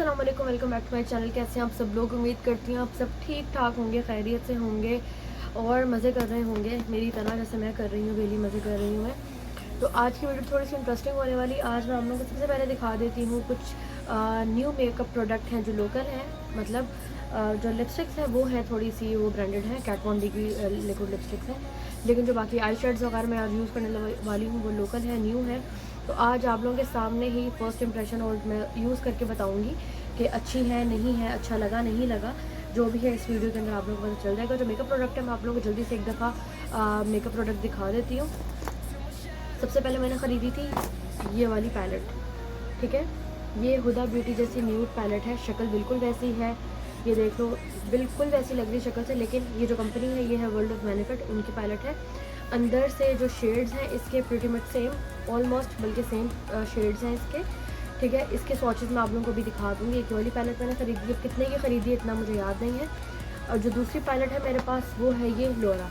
अस्सलाम वालेकुम, welcome back to my channel. कैसे हैं आप सब लोग? उम्मीद करती हूँ आप सब ठीक ठाक होंगे, खैरियत से होंगे और मज़े कर रहे होंगे मेरी तरह, जैसे मैं कर रही हूँ। डेली मज़े कर रही हूँ मैं। तो आज की वीडियो थोड़ी सी इंटरेस्टिंग होने वाली। आज मैं आप लोगों को सबसे पहले दिखा देती हूँ कुछ न्यू मेकअप प्रोडक्ट हैं जो लोकल हैं। मतलब जो लिपस्टिक्स है वो है थोड़ी सी वो ब्रांडेड है, कैट वॉन डी की लिक्विड लिपस्टिक्स है। लेकिन जो बाकी आई शेड्स वगैरह मैं आज यूज़ करने वाली हूँ वो लोकल है, न्यू है। तो आज आप लोगों के सामने ही फर्स्ट इंप्रेशन और मैं यूज़ करके बताऊँगी कि अच्छी है नहीं है, अच्छा लगा नहीं लगा, जो भी है इस वीडियो के अंदर आप लोगों को पता चल जाएगा। जो मेकअप प्रोडक्ट है मैं आप लोगों को जल्दी से एक दफ़ा मेकअप प्रोडक्ट दिखा देती हूँ। सबसे पहले मैंने ख़रीदी थी ये वाली पैलेट, ठीक है। ये हुदा ब्यूटी जैसी न्यूड पैलेट है, शक्ल बिल्कुल वैसी है, ये देख लो बिल्कुल वैसी लग रही शक्ल से। लेकिन ये जो कंपनी है ये है वर्ल्ड ऑफ बेनिफिट, उनकी पैलेट है। अंदर से जो शेड्स हैं इसके प्रीटी मच सेम, ऑलमोस्ट बल्कि सेम शेड्स हैं इसके, ठीक है। इसके स्वॉचेस मैं आप लोगों को भी दिखा दूँगी। एक वाली पैलेट मैंने ख़रीदी है, कितने की ख़रीदी है इतना मुझे याद नहीं है। और जो दूसरी पैलेट है मेरे पास वो है ये लोरा।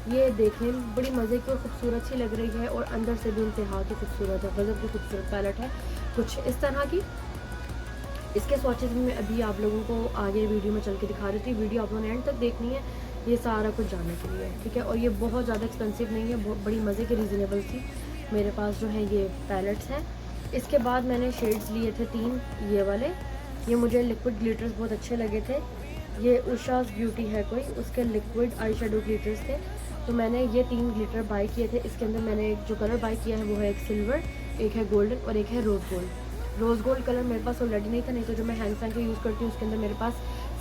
ये देखने में बड़ी मज़े की और ख़ूबसूरत सी लग रही है और अंदर से भी इंतहा की खूबसूरत है, गज़ब की खूबसूरत पैलेट है कुछ इस तरह की। इसके स्वॉचेस भी मैं अभी आप लोगों को आगे वीडियो में चल के दिखा देती हूँ। वीडियो आप लोगों ने एंड तक देखनी है, ये सारा कुछ जानने के लिए, ठीक है। और ये बहुत ज़्यादा एक्सपेंसिव नहीं है, बहुत बड़ी मज़े की रीज़नेबल सी मेरे पास जो है ये पैलेट्स हैं। इसके बाद मैंने शेड्स लिए थे 3 ये वाले। ये मुझे लिक्विड ग्लिटर्स बहुत अच्छे लगे थे। ये उषाज़ ब्यूटी है कोई, उसके लिक्विड आई शेडो ग्लिटर्स थे। तो मैंने ये 3 ग्लिटर बाय किए थे। इसके अंदर मैंने जो कलर बाय किया है वो है एक सिल्वर, एक है गोल्डन और एक है rose gold. Rose gold colour मेरे पास ऑलरेडी नहीं था, नहीं तो जो मैं हैंड फैन को यूज़ करती हूँ उसके अंदर मेरे पास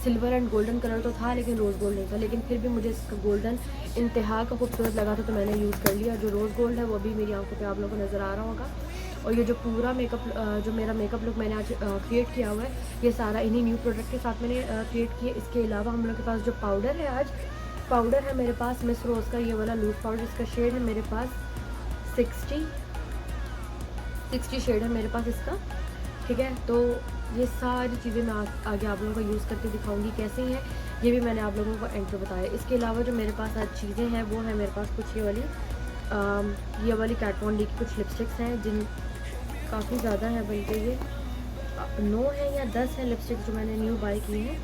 सिल्वर एंड गोल्डन कलर तो था लेकिन रोज़ गोल्ड नहीं था। लेकिन फिर भी मुझे इसका गोल्डन इंतहा का खूबसूरत लगा था तो मैंने यूज़ कर लिया। जो रोज़ गोल्ड है वो अभी मेरी आंखों पे आप लोगों को नज़र आ रहा होगा। और ये जो पूरा मेकअप जो मेरा मेकअप लुक मैंने आज क्रिएट किया हुआ है ये सारा इन्हीं न्यू प्रोडक्ट के साथ मैंने क्रिएट किया। इसके अलावा हम लोग के पास जो पाउडर है, आज पाउडर है मेरे पास मिस रोज़ का ये वाला लूज पाउडर। इसका शेड है मेरे पास 60 शेड है मेरे पास इसका, ठीक है। तो ये सारी चीज़ें मैं आगे आप लोगों को यूज़ करके दिखाऊंगी कैसी हैं, ये भी मैंने आप लोगों को एंड पे बताया। इसके अलावा जो मेरे पास आज चीज़ें हैं वो है मेरे पास कुछ ये वाली कैट वॉन डी की कुछ लिपस्टिक्स हैं जिन काफ़ी ज़्यादा है, बल्कि ये 9 है या 10 है लिपस्टिक्स जो मैंने न्यू बाय की हैं।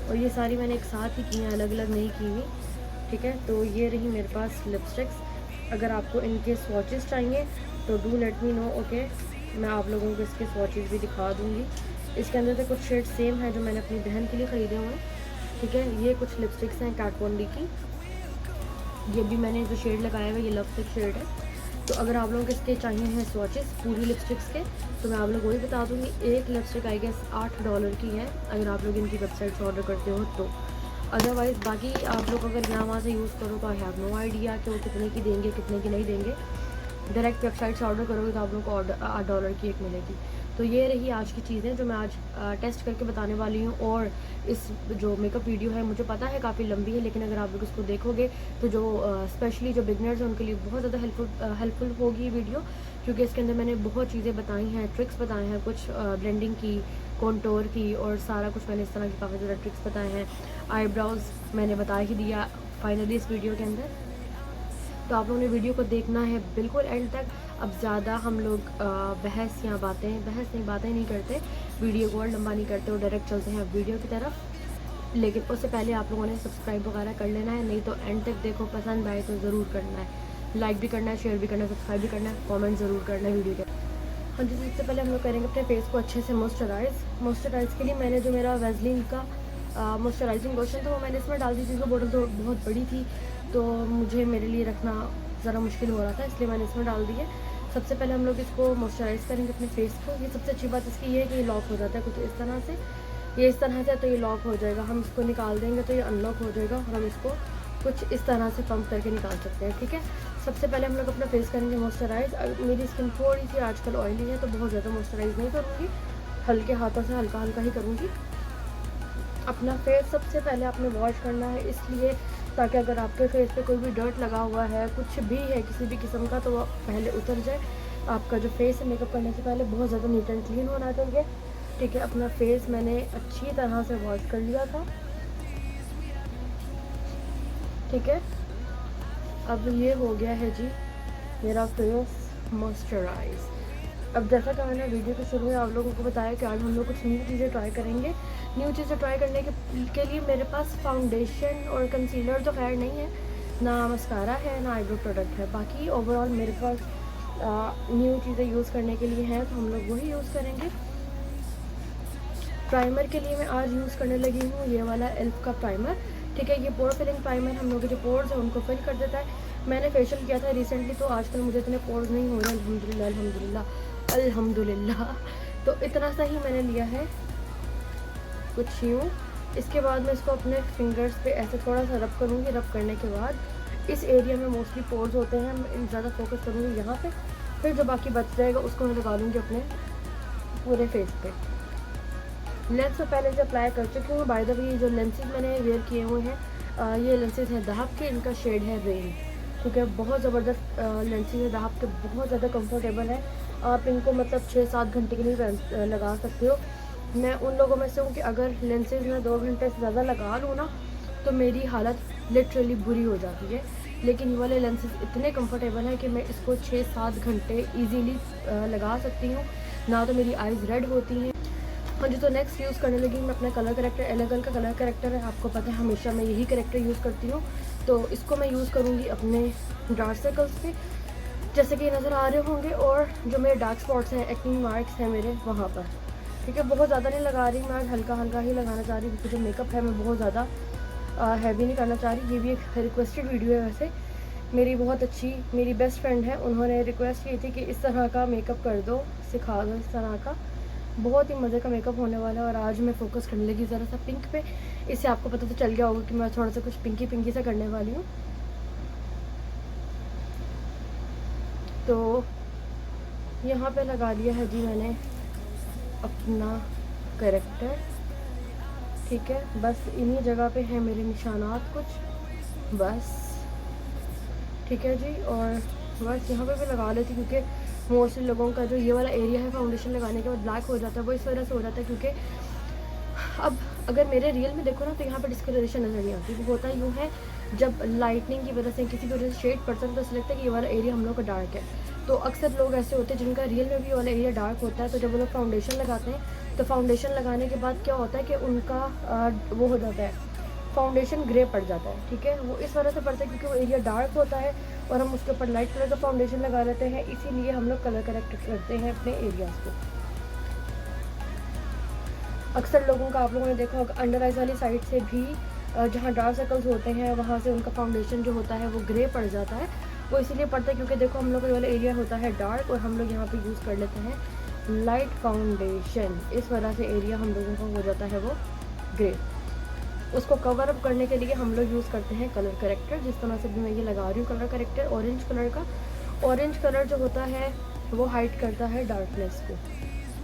और ये सारी मैंने एक साथ ही की हैं, अलग अलग नहीं की हुई, ठीक है। तो ये रही मेरे पास लिपस्टिक्स। अगर आपको इनके स्वॉचेस चाहिए तो do let me know, okay. मैं आप लोगों को इसके स्वॉचेस भी दिखा दूँगी। इसके अंदर से कुछ शेड सेम है जो मैंने अपनी बहन के लिए ख़रीदे हुए हैं, ठीक है। ये कुछ लिपस्टिक्स हैं कैट वॉन डी की, ये भी मैंने जो शेड लगाया हुआ है ये लव सिक शेड है। तो अगर आप लोगों को इसके चाहिए हैं स्वॉचेस पूरी लिपस्टिक्स के तो मैं आप लोग वही बता दूँगी। एक लिपस्टिक आई गेस $8 की है अगर आप लोग इनकी वेबसाइट से ऑर्डर करते हो तो। अदरवाइज़ बाकी आप लोग अगर यहाँ वहाँ से यूज़ करो तो आई हैव नो आइडिया कि वो कितने की देंगे कितने की नहीं देंगे। डायरेक्ट वेबसाइट से ऑर्डर करोगे तो आप लोगों को $8 की एक मिलेगी। तो ये रही आज की चीज़ें जो मैं आज टेस्ट करके बताने वाली हूँ। और इस जो मेकअप वीडियो है मुझे पता है काफ़ी लंबी है, लेकिन अगर आप लोग इसको देखोगे तो जो स्पेशली जो बिगनर्स हैं उनके लिए बहुत ज़्यादा हेल्पफुल होगी ये वीडियो, क्योंकि इसके अंदर मैंने बहुत चीज़ें बताई हैं, ट्रिक्स बताए हैं, कुछ ब्लेंडिंग की, कॉन्टोर की और सारा कुछ मैंने इस तरह की काफ़ी ज़्यादा ट्रिक्स बताए हैं। आईब्राउज़ मैंने बता ही दिया फाइनली इस वीडियो के अंदर। तो आप लोगों ने वीडियो को देखना है बिल्कुल एंड तक। अब ज़्यादा हम लोग बहस नहीं करते, वीडियो को और लंबा नहीं करते और डायरेक्ट चलते हैं अब वीडियो की तरफ। लेकिन उससे पहले आप लोगों ने सब्सक्राइब वगैरह कर लेना है, नहीं तो एंड तक देखो, पसंद आए तो ज़रूर करना है, लाइक भी करना है, शेयर भी करना है, सब्सक्राइब भी करना है, कॉमेंट ज़रूर करना है वीडियो के। हाँ जी, सबसे पहले हम लोग करेंगे अपने फेस को अच्छे से मॉइस्चराइज़ के लिए मैंने जो मेरा वैसलीन का मॉइस्चराइजिंग लोशन था वो मैंने इसमें डाल दी थी। इसकी बोतल तो बहुत बड़ी थी तो मुझे मेरे लिए रखना ज़रा मुश्किल हो रहा था, इसलिए मैंने इसमें डाल दी है। सबसे पहले हम लोग इसको मॉइस्चराइज़ करेंगे अपने फेस को। ये सबसे अच्छी बात इसकी ये है कि ये लॉक हो जाता है कुछ इस तरह से, ये इस तरह से तो ये लॉक हो जाएगा, हम इसको निकाल देंगे तो ये अनलॉक हो जाएगा और हम इसको कुछ इस तरह से पंप करके निकाल सकते हैं, ठीक है। सबसे पहले हम लोग अपना फेस करेंगे मॉइस्चराइज़। मेरी स्किन थोड़ी सी आजकल ऑयली है तो बहुत ज़्यादा मॉइस्चराइज़ नहीं करूँगी, हल्के हाथों से हल्का हल्का ही करूँगी। अपना फेस सबसे पहले आपने वॉश करना है, इसलिए ताकि अगर आपके फेस पे कोई भी डर्ट लगा हुआ है, कुछ भी है किसी भी किस्म का, तो वो पहले उतर जाए। आपका जो फेस है मेकअप करने से पहले बहुत ज़्यादा नीट एंड क्लीन होना चाहिए, ठीक है। अपना फेस मैंने अच्छी तरह से वॉश कर लिया था, ठीक है। अब ये हो गया है जी मेरा फेस मॉइस्चराइज। अब जैसा कि मैंने वीडियो के शुरू में आप लोगों को बताया कि आज हम लोग कुछ न्यू चीज़ें ट्राई करेंगे। न्यू चीज़ें ट्राई करने के लिए मेरे पास फाउंडेशन और कंसीलर तो खैर नहीं है, ना मस्कारा है, ना आईब्रो प्रोडक्ट है। बाकी ओवरऑल मेरे पास न्यू चीज़ें यूज़ करने के लिए हैं, तो हम लोग वही यूज़ करेंगे। प्राइमर के लिए मैं आज यूज़ करने लगी हूँ ये वाला एल्फ का प्राइमर। ठीक है, ये पोर फिलिंग प्राइमर हम लोग के जो पोर्स हैं उनको फिल कर देता है। मैंने फेशियल किया था रिसेंटली, तो आजकल मुझे इतने पोर्स नहीं हो रहे, अल्हम्दुलिल्लाह अल्हम्दुलिल्लाह अल्हम्दुलिल्लाह। तो इतना सा ही मैंने लिया है, कुछ यूँ। इसके बाद मैं इसको अपने फिंगर्स पे ऐसे थोड़ा सा रब करूँगी। रब करने के बाद इस एरिया में मोस्टली पोर्स होते हैं, मैं ज़्यादा फोकस करूँगी यहाँ पे। फिर जो बाकी बच जाएगा उसको मैं लगा लूँगी अपने पूरे फेस पे। लेंस में पहले से अप्लाई कर चुकी हूँ। बाय द वे जो लेंसेज मैंने वेयर किए हुए हैं ये लेंसेज हैं दहाब के, इनका शेड है रेन। ठीक है, बहुत ज़बरदस्त लेंसेज है दहाब के, बहुत ज़्यादा कंफर्टेबल है। आप इनको मतलब 6-7 घंटे के लिए लगा सकते हो। मैं उन लोगों में से हूँ कि अगर लेंसेज मैं 2 घंटे से ज़्यादा लगा लूँ ना, तो मेरी हालत लिटरली बुरी हो जाती है। लेकिन ये वाले लेंसेज इतने कंफर्टेबल हैं कि मैं इसको 6-7 घंटे ईजीली लगा सकती हूँ, ना तो मेरी आइज़ रेड होती हैं। हाँ जी, तो नेक्स्ट यूज़ करने लगी मैं अपना कलर करेक्टर। एलेगल का कलर करेक्टर है, आपको पता है हमेशा मैं यही करेक्टर यूज़ करती हूँ। तो इसको मैं यूज़ करूँगी अपने डार्क सर्कल्स पे, जैसे कि नज़र आ रहे होंगे, और जो मेरे डार्क स्पॉट्स हैं, एक्ने मार्क्स हैं मेरे, वहाँ पर। ठीक है, बहुत ज़्यादा नहीं लगा रही मैं आज, हल्का हल्का ही लगाना चाह रही हूँ, क्योंकि जो मेकअप है मैं बहुत ज़्यादा हैवी नहीं करना चाह रही। ये भी एक रिक्वेस्टेड वीडियो है वैसे। मेरी बहुत अच्छी मेरी बेस्ट फ्रेंड है, उन्होंने रिक्वेस्ट की थी कि इस तरह का मेकअप कर दो, सिखा दो इस तरह का। बहुत ही मज़े का मेकअप होने वाला है। और आज मैं फोकस करने लगी ज़रा सा पिंक पे। इससे आपको पता तो चल गया होगा कि मैं थोड़ा सा कुछ पिंकी पिंकी सा करने वाली हूँ। तो यहाँ पे लगा लिया है जी मैंने अपना करेक्टर। ठीक है, बस इन्हीं जगह पे हैं मेरे निशानात कुछ, बस। ठीक है जी, और बस यहाँ पे भी लगा लेती, क्योंकि मोस्टली लोगों का जो ये वाला एरिया है फाउंडेशन लगाने के बाद ब्लैक हो जाता है, वो इस वजह से हो जाता है क्योंकि अब अगर मेरे रियल में देखो ना, तो यहाँ पर डिस्कलरेशन नज़र नहीं आती। वो होता यूँ है, जब लाइटनिंग की वजह से किसी की वजह से शेड पड़ता है तो ऐसा लगता है कि ये वाला एरिया हम लोग का डार्क है। तो अक्सर लोग ऐसे होते हैं जिनका रियल में भी वाला एरिया डार्क होता है, तो जब वो लोग फाउंडेशन लगाते हैं, तो फाउंडेशन लगाने के बाद क्या होता है कि उनका वो हो जाता है, फाउंडेशन ग्रे पड़ जाता है। ठीक है, वो इस वजह से पड़ता है क्योंकि वो एरिया डार्क होता है और हम उसके ऊपर लाइट कलर का फाउंडेशन लगा लेते हैं, इसीलिए हम लोग कलर करेक्ट करते हैं अपने एरियाज़ को। अक्सर लोगों का आप लोगों ने देखा होगा अंडर आइज़ वाली साइड से भी जहाँ डार्क सर्कल्स होते हैं वहाँ से उनका फाउंडेशन जो होता है वो ग्रे पड़ जाता है। वो इसीलिए पड़ता है क्योंकि देखो हम लोग का वाला एरिया होता है डार्क, और हम लोग यहाँ पे यूज़ कर लेते हैं लाइट फाउंडेशन। इस वजह से एरिया हम लोगों का हो जाता है वो ग्रे। उसको कवर अप करने के लिए हम लोग यूज़ करते हैं कलर करेक्टर। जिस तरह से भी मैं ये लगा रही हूँ कलर करेक्टर ऑरेंज कलर का। ऑरेंज कलर जो होता है वो हाइड करता है डार्कनेस को।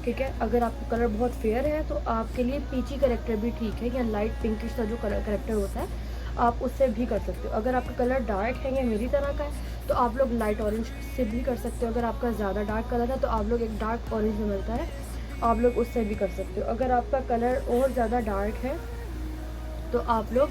ठीक है, अगर आपका कलर बहुत फेयर है तो आपके लिए पीची करेक्टर भी ठीक है, या लाइट पिंकिश सा जो कलर करेक्टर होता है आप उससे भी कर सकते हो। अगर आपका कलर डार्क है या मेरी तरह का है तो आप लोग लाइट ऑरेंज से भी कर सकते हो। अगर आपका ज़्यादा डार्क कलर है तो आप लोग एक डार्क ऑरेंज में मिलता है, आप लोग उससे भी कर सकते हो। अगर आपका कलर और ज़्यादा डार्क है तो आप लोग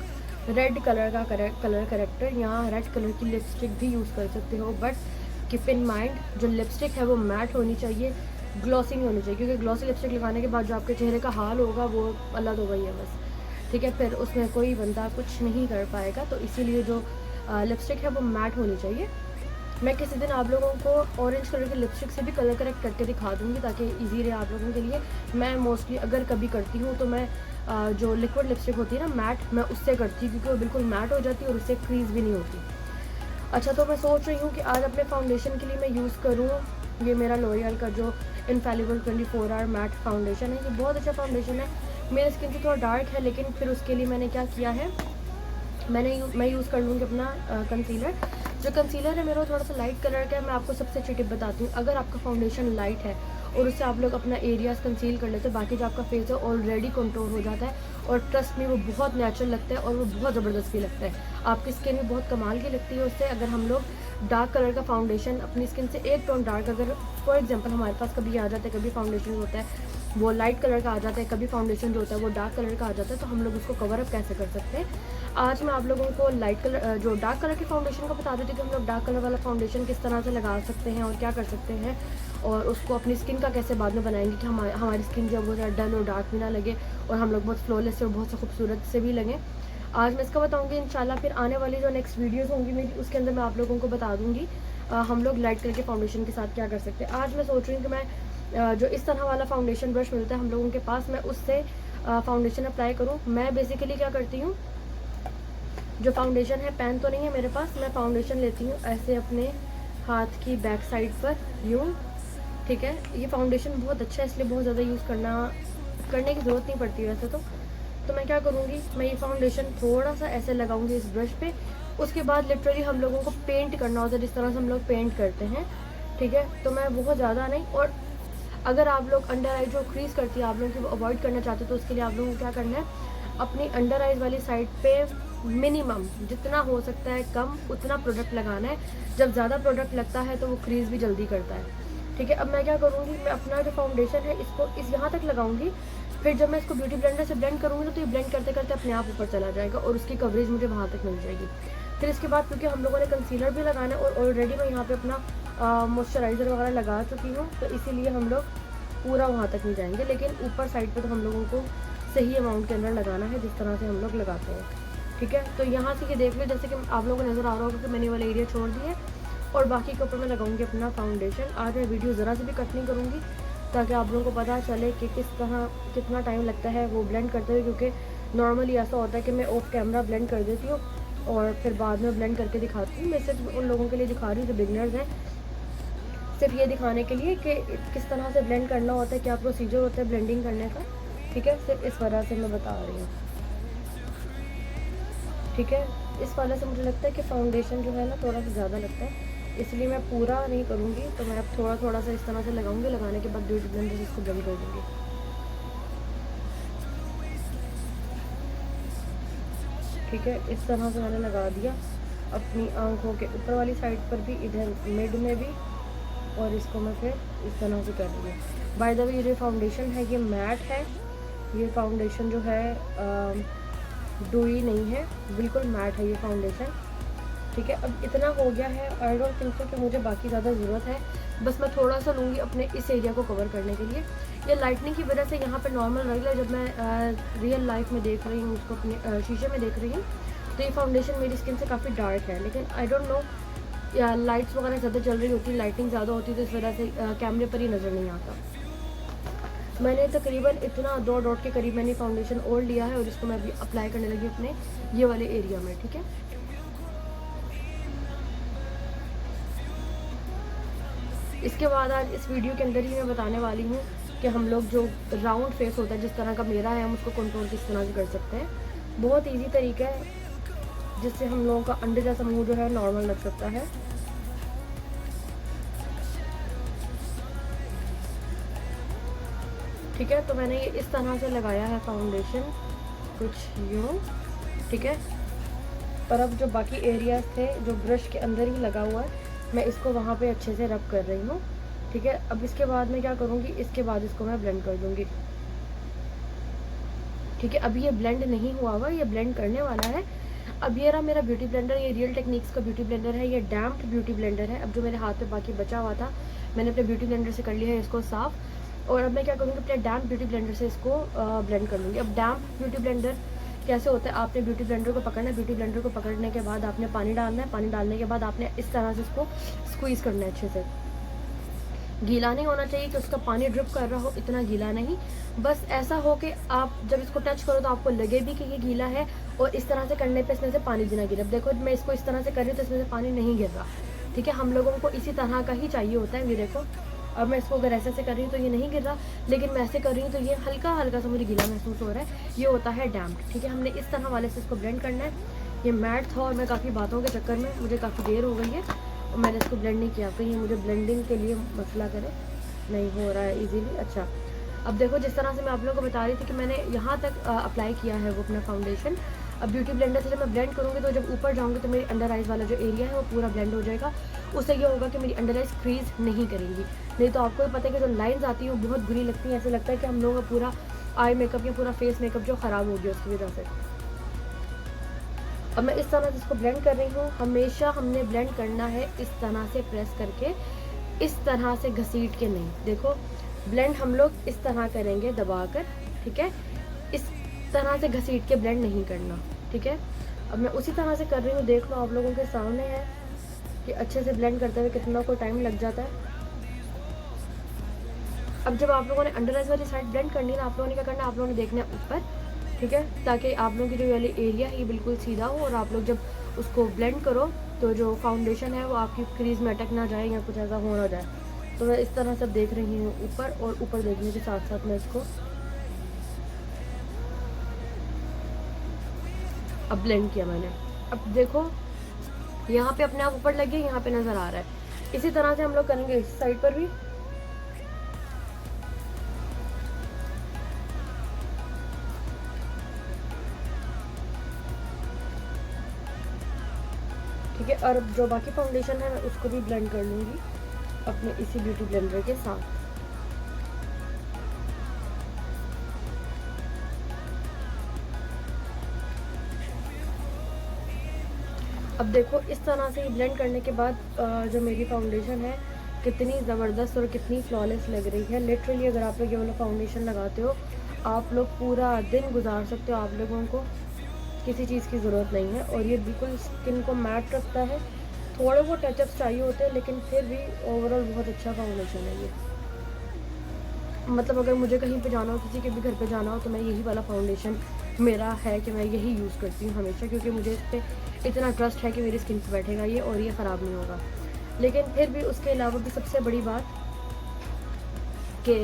रेड कलर का कलर करेक्टर या रेड कलर की लिपस्टिक भी यूज़ कर सकते हो। बट कीप इन माइंड जो लिपस्टिक है वो मैट होनी चाहिए, ग्लॉसी नहीं होनी चाहिए, क्योंकि ग्लॉसी लिपस्टिक लगाने के बाद जो आपके चेहरे का हाल होगा वो अलग हो गई है बस। ठीक है, फिर उसमें कोई बंदा कुछ नहीं कर पाएगा। तो इसीलिए जो लिपस्टिक है वो मैट होनी चाहिए। मैं किसी दिन आप लोगों को ऑरेंज कलर की लिपस्टिक से भी कलर करेक्ट करके दिखा दूँगी ताकि ईजी रहे आप लोगों के लिए। मैं मोस्टली अगर कभी करती हूँ तो मैं जो लिक्विड लिपस्टिक होती है ना मैट, मैं उससे करती हूँ क्योंकि वो बिल्कुल मैट हो जाती है और उससे क्रीज भी नहीं होती। अच्छा, तो मैं सोच रही हूँ कि आज अपने फाउंडेशन के लिए मैं यूज़ करूँ ये मेरा लॉरियल का जो इनफैलिबल 24 आवर मैट फाउंडेशन है। ये बहुत अच्छा फाउंडेशन है। मेरी स्किन से थोड़ा डार्क है, लेकिन फिर उसके लिए मैंने क्या किया है, मैं यूज़ कर लूँगी अपना कंसीलर। जो कंसीलर है मेरा थोड़ा सा लाइट कलर का है। मैं आपको सबसे अच्छी टिप बताती हूँ, अगर आपका फाउंडेशन लाइट है और उससे आप लोग अपना एरियाज़ कंसील कर लेते हो, बाकी जो आपका फेस है ऑलरेडी कंटूर हो जाता है, और ट्रस्ट में वो बहुत नेचुरल लगता है और वो बहुत ज़बरदस्त भी लगता है। आपकी स्किन भी बहुत कमाल की लगती है उससे। अगर हम लोग डार्क कलर का फाउंडेशन अपनी स्किन से एक टोन डार्क, अगर फॉर एग्जांपल हमारे पास कभी आ जाता है, कभी फाउंडेशन होता है वो लाइट कलर का आ जाता है, कभी फाउंडेशन जो होता है वो डार्क कलर का आ जाता है, तो हम लोग उसको कवर अप कैसे कर सकते हैं। आज मैं आप लोगों को लाइट कलर जो डार्क कलर के फाउंडेशन को बता देती हूँ कि हम लोग डार्क कलर वाला फाउंडेशन किस तरह से लगा सकते हैं और क्या कर सकते हैं। और उसको अपनी स्किन का कैसे बाद में बनाएंगे कि हमारी स्किन जो है बहुत ज़्यादा डल और डार्क भी ना लगे और हम लोग बहुत फ्लॉलेस और बहुत से खूबसूरत से भी लगें। आज मैं इसका बताऊंगी इंशाल्लाह। फिर आने वाली जो नेक्स्ट वीडियोस होंगी मेरी, उसके अंदर मैं आप लोगों को बता दूंगी हम लोग लाइट कलर के फाउंडेशन के साथ क्या कर सकते हैं। आज मैं सोच रही हूँ कि मैं जो इस तरह वाला फाउंडेशन ब्रश मिलता है हम लोगों के पास, मैं उससे फाउंडेशन अप्लाई करूँ। मैं बेसिकली क्या करती हूँ, जो फाउंडेशन है, पेन तो नहीं है मेरे पास, मैं फाउंडेशन लेती हूँ ऐसे अपने हाथ की बैक साइड पर यूँ, ठीक है। ये फाउंडेशन बहुत अच्छा है इसलिए बहुत ज़्यादा यूज़ करने की ज़रूरत नहीं पड़ती वैसे तो मैं क्या करूँगी, मैं ये फाउंडेशन थोड़ा सा ऐसे लगाऊंगी इस ब्रश पे। उसके बाद लिटरली हम लोगों को पेंट करना होता है जिस तरह से हम लोग पेंट करते हैं, ठीक है। तो मैं बहुत ज़्यादा नहीं, और अगर आप लोग अंडर आई जो क्रीज करती है आप लोगों की अवॉइड करना चाहते हो तो उसके लिए आप लोगों को क्या करना है, अपनी अंडर आइज वाली साइड पे मिनिमम जितना हो सकता है कम उतना प्रोडक्ट लगाना है। जब ज़्यादा प्रोडक्ट लगता है तो वो क्रीज भी जल्दी करता है, ठीक है। अब मैं क्या करूँगी, मैं अपना जो फाउंडेशन है इसको इस यहाँ तक लगाऊंगी, फिर जब मैं इसको ब्यूटी ब्लेंडर से ब्लेंड करूँगी तो ये ब्लेंड करते करते अपने आप ऊपर चला जाएगा और उसकी कवरेज मुझे वहाँ तक मिल जाएगी। फिर इसके बाद क्योंकि हम लोगों ने कंसीलर भी लगाना है और ऑलरेडी मैं यहाँ पे अपना मॉइस्चराइज़र वगैरह लगा चुकी हूँ, तो इसीलिए हम लोग पूरा वहाँ तक नहीं जाएंगे, लेकिन ऊपर साइड पे तो हम लोगों को सही अमाउंट के अंदर लगाना है जिस तरह से हम लोग लगाते हैं, ठीक है। तो यहाँ से ये देख लो जैसे कि आप लोगों को नज़र आ रहा होगा कि मैंने वाला एरिया छोड़ दिया है और बाकी के ऊपर मैं लगाऊंगी अपना फाउंडेशन। आज मैं वीडियो ज़रा से भी कट नहीं करूँगी ताकि आप लोगों को पता चले कि कितना टाइम लगता है वो ब्लेंड करते हुए, क्योंकि नॉर्मली ऐसा होता है कि मैं ऑफ कैमरा ब्लेंड कर देती हूँ और फिर बाद में ब्लेंड करके दिखाती हूँ। मैं सिर्फ उन लोगों के लिए दिखा रही हूँ जो बिगनर्स हैं, सिर्फ ये दिखाने के लिए कि किस तरह से ब्लेंड करना होता है, क्या प्रोसीजर होता है ब्लेंडिंग करने का, ठीक है। सिर्फ इस वजह से मैं बता रही हूँ, ठीक है। इस वाले से मुझे लगता है कि फाउंडेशन जो है ना थोड़ा सा ज़्यादा लगता है, इसलिए मैं पूरा नहीं करूँगी। तो मैं अब थोड़ा सा इस तरह से लगाऊंगी, लगाने के बाद ब्यूटी ब्लेंडर से इसको ब्लेंड कर दूँगी, ठीक है। इस तरह से मैंने लगा दिया अपनी आंखों के ऊपर वाली साइड पर भी, इधर मिड में भी, और इसको मैं फिर इस तरह से कर रही हूँ। बाय द वे ये जो फाउंडेशन है ये मैट है, ये फाउंडेशन जो है डूई नहीं है, बिल्कुल मैट है ये फाउंडेशन, ठीक है। अब इतना हो गया है, आई डोंट थिंक सो कि मुझे बाकी ज़्यादा ज़रूरत है। बस मैं थोड़ा सा लूँगी अपने इस एरिया को कवर करने के लिए। ये लाइटनिंग की वजह से यहाँ पे नॉर्मल लग रहा है, जब मैं रियल लाइफ में देख रही हूँ उसको अपने शीशे में देख रही हूँ तो ये फाउंडेशन मेरी स्किन से काफ़ी डार्क है, लेकिन आई डोंट नो या लाइट्स वगैरह ज़्यादा चल रही होती, लाइटिंग ज़्यादा होती है तो इस वजह से कैमरे पर ही नज़र नहीं आता। मैंने तकरीबन इतना 2 डॉट के करीब मैंने फाउंडेशन और लिया है और इसको मैं अभी अप्लाई करने लगी अपने ये वाले एरिया में, ठीक है। इसके बाद आज इस वीडियो के अंदर ही मैं बताने वाली हूँ कि हम लोग जो राउंड फेस होता है जिस तरह का मेरा है, हम उसको कंट्रोल किस तरह से कर सकते हैं। बहुत इजी तरीका है जिससे हम लोगों का अंडे जैसा मुंह जो है नॉर्मल लग सकता है, ठीक है। तो मैंने ये इस तरह से लगाया है फाउंडेशन कुछ यूँ, ठीक है। पर अब जो बाकी एरियाज थे जो ब्रश के अंदर ही लगा हुआ है, मैं इसको वहाँ पे अच्छे से रब कर रही हूँ, ठीक है। अब इसके बाद मैं क्या करूँगी, इसके बाद इसको मैं ब्लेंड कर दूँगी, ठीक है। अभी ये ब्लेंड नहीं हुआ हुआ, ये ब्लेंड करने वाला है। अब ये रहा मेरा ब्यूटी ब्लेंडर, ये रियल टेक्निक्स का ब्यूटी ब्लेंडर है, ये डैम्प्ड ब्यूटी ब्लेंडर है। अब जो मेरे हाथ पे बाकी बचा हुआ था मैंने अपने ब्यूटी ब्लेंडर से कर लिया है इसको साफ़, और अब मैं क्या करूँगी अपने डैम्प ब्यूटी ब्लेंडर से इसको ब्लेंड कर लूँगी। अब डैम्प ब्यूटी ब्लेंडर कैसे होता है, आपने ब्यूटी ब्लेंडर को पकड़ना है, ब्यूटी ब्लेंडर को पकड़ने के बाद आपने पानी डालना है, पानी डालने के बाद आपने इस तरह से इसको स्क्वीज़ करना है अच्छे से। गीला नहीं होना चाहिए कि उसका पानी ड्रिप कर रहा हो, इतना गीला नहीं, बस ऐसा हो कि आप जब इसको टच करो तो आपको लगे भी कि ये गीला है, और इस तरह से करने पे इसमें से पानी भी ना गिरे। अब देखो मैं इसको इस तरह से कर रही हूँ तो इसमें से पानी नहीं गिर रहा, ठीक है। हम लोगों को इसी तरह का ही चाहिए होता है, ये देखो। अब मैं इसको अगर ऐसे कर रही हूँ तो ये नहीं गिर रहा, लेकिन मैं ऐसे कर रही हूँ तो ये हल्का हल्का सा मुझे गीला महसूस हो रहा है, ये होता है डैम्प, ठीक है। हमने इस तरह वाले से इसको ब्लेंड करना है। ये मैट था और मैं काफ़ी बातों के चक्कर में मुझे काफ़ी देर हो गई है और मैंने इसको ब्लेंड नहीं किया, कहीं मुझे ब्लेंडिंग के लिए मसला करे, नहीं हो रहा है इजीली। अच्छा, अब देखो जिस तरह से मैं आप लोगों को बता रही थी कि मैंने यहाँ तक अप्लाई किया है वो अपना फाउंडेशन। अब ब्यूटी ब्लेंडर से जब मैं ब्लेंड करूँगी तो जब ऊपर जाऊँगी तो मेरी अंडर आइज़ वाला जो एरिया है वो पूरा ब्लेंड हो जाएगा। उससे ये होगा कि मेरी अंडर आइज़ क्रीज नहीं करेंगी, नहीं तो आपको भी पता है कि जो लाइन्स आती हैं वो बहुत बुरी लगती हैं, ऐसा लगता है कि हम लोगों का पूरा आई मेकअप या पूरा फेस मेकअप जो ख़राब हो गया उसकी वजह से। अब मैं इस तरह से इसको ब्लेंड कर रही हूँ। हमेशा हमने ब्लेंड करना है इस तरह से प्रेस करके, इस तरह से घसीट के नहीं, देखो ब्लेंड हम लोग इस तरह करेंगे दबाकर, ठीक है, इस तरह से घसीट के ब्लेंड नहीं करना, ठीक है। अब मैं उसी तरह से कर रही हूँ, देख लो आप लोगों के सामने है कि अच्छे से ब्लेंड करते हुए कितना को टाइम लग जाता है। अब जब आप लोगों ने अंडर आइज वाली साइड ब्लेंड करनी है ना, आप लोगों ने क्या करना है, आप लोगों ने देखना है ऊपर, ठीक है, ताकि आप लोगों की जो वाली एरिया है ये बिल्कुल सीधा हो, और आप लोग जब उसको ब्लेंड करो तो जो फाउंडेशन है वो आपकी क्रीज में अटक ना जाए या कुछ ऐसा हो ना जाए। तो मैं इस तरह से देख रही हूँ ऊपर, और ऊपर देखने के साथ साथ मैं इसको अब ब्लेंड किया मैंने। अब देखो यहाँ पे अपने आप ऊपर लगे, यहाँ पे नज़र आ रहा है। इसी तरह से हम लोग करेंगे इस साइड पर भी। ठीक है, और जो बाकी फाउंडेशन है मैं उसको भी ब्लेंड कर लूँगी अपने इसी ब्यूटी ब्लेंडर के साथ। अब देखो इस तरह से ब्लेंड करने के बाद जो मेरी फाउंडेशन है कितनी ज़बरदस्त और कितनी फ्लॉलेस लग रही है। लिटरली अगर आप लोग ये वाला फाउंडेशन लगाते हो, आप लोग पूरा दिन गुजार सकते हो, आप लोगों को किसी चीज़ की ज़रूरत नहीं है। और ये बिल्कुल स्किन को मैट रखता है, थोड़े बहुत टचअप्स चाहिए होते हैं, लेकिन फिर भी ओवरऑल बहुत अच्छा फाउंडेशन है ये। मतलब अगर मुझे कहीं पे जाना हो, किसी के भी घर पे जाना हो, तो मैं यही वाला फाउंडेशन मेरा है कि मैं यही यूज़ करती हूँ हमेशा, क्योंकि मुझे इस पर इतना ट्रस्ट है कि मेरी स्किन पे बैठेगा ये और ये ख़राब नहीं होगा। लेकिन फिर भी उसके अलावा भी सबसे बड़ी बात कि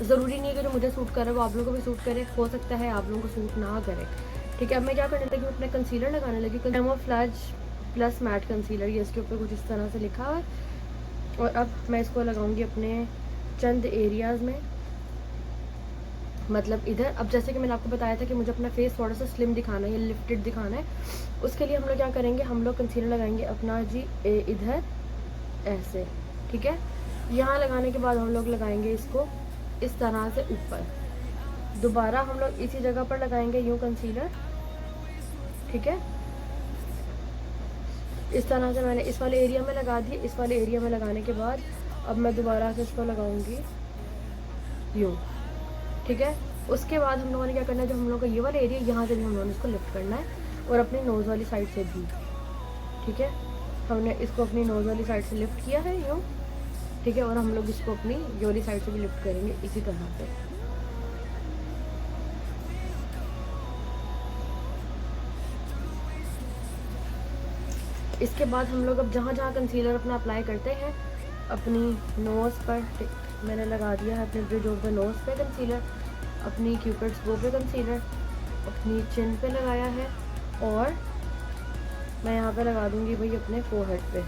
ज़रूरी नहीं है कि जो मुझे सूट करे वो आप लोगों को भी सूट करे, हो सकता है आप लोगों को सूट ना करे। ठीक है, अब मैं क्या करने लगी, अपने कंसीलर लगाने लगी, कैमोफ्लेज प्लस मैट कंसीलर, ये इसके ऊपर कुछ इस तरह से लिखा है। और अब मैं इसको लगाऊंगी अपने चंद एरियाज़ में, मतलब इधर। अब जैसे कि मैंने आपको बताया था कि मुझे अपना फेस थोड़ा सा स्लिम दिखाना है या लिफ्टेड दिखाना है, उसके लिए हम लोग क्या करेंगे, हम लोग कंसीलर लगाएंगे अपना जी इधर ऐसे, ठीक है। यहाँ लगाने के बाद हम लोग लगाएंगे इसको इस तरह से ऊपर, दोबारा हम लोग इसी जगह पर लगाएंगे यूँ कंसीलर, ठीक है। इस तरह से मैंने इस वाले एरिया में लगा दी। इस वाले एरिया में लगाने के बाद अब मैं दोबारा से इसको लगाऊंगी यूँ, ठीक है। उसके बाद हम लोगों ने क्या करना है, जो हम लोग का ये वाला एरिया, यहाँ से भी हम लोगों ने इसको लिफ्ट करना है, और अपनी नोज़ वाली साइड से भी, ठीक है। हमने इसको अपनी नोज़ वाली साइड से लिफ्ट किया है यूँ, ठीक है। और हम लोग इसको अपनी ये वाली साइड से भी लिफ्ट करेंगे इसी तरह से। इसके बाद हम लोग अब जहाँ जहाँ कंसीलर अपना अप्लाई करते हैं, अपनी नोज़ पर मैंने लगा दिया है, अपने ब्रिज ऑफ द नोज़ पे कंसीलर, अपनी क्यूपिड्स बो पे कंसीलर, अपनी चिन पे लगाया है, और मैं यहाँ पे लगा दूँगी भाई अपने फोरहेड पे,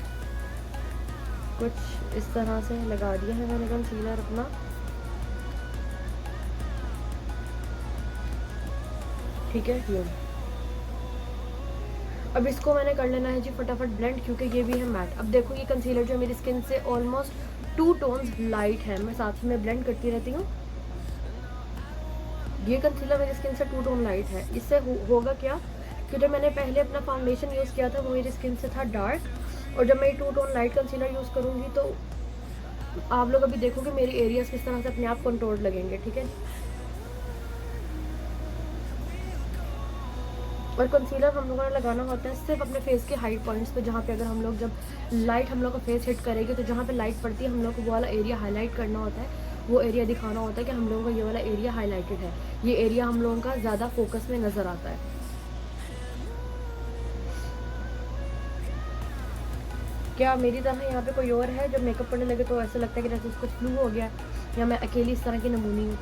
कुछ इस तरह से लगा दिया है मैंने कंसीलर अपना। ठीक है, ये अब इसको मैंने कर लेना है जी फटाफट ब्लेंड, क्योंकि ये भी है मैट। अब देखो ये कंसीलर जो मेरी स्किन से ऑलमोस्ट 2 टोन्स लाइट है, मैं साथ में ब्लेंड करती रहती हूँ। ये कंसीलर मेरी स्किन से 2 टोन लाइट है। इससे होगा क्या कि जब मैंने पहले अपना फाउंडेशन यूज़ किया था वो मेरी स्किन से था डार्क, और जब मैं 2 टोन लाइट कंसीलर यूज़ करूँगी तो आप लोग अभी देखोगे मेरी एरियाज़ किस तरह से अपने आप कंट्रोल लगेंगे, ठीक है। और कंसीलर हम लोगों ने लगाना होता है सिर्फ अपने फेस के हाइट पॉइंट्स पे, जहाँ पे अगर हम लोग जब लाइट हम लोग का फेस हिट करेगी तो जहाँ पे लाइट पड़ती है हम लोग को वो वाला एरिया हाईलाइट करना होता है, वो एरिया दिखाना होता है कि हम लोगों का ये वाला एरिया हाईलाइटेड है, ये एरिया हम लोगों का ज़्यादा फोकस में नज़र आता है। क्या मेरी तरह यहाँ पे कोई और है जब मेकअप करने लगे तो ऐसा लगता है कि जैसे उसको फ्लू हो गया, या मैं अकेली इस तरह की नमूनी हूँ?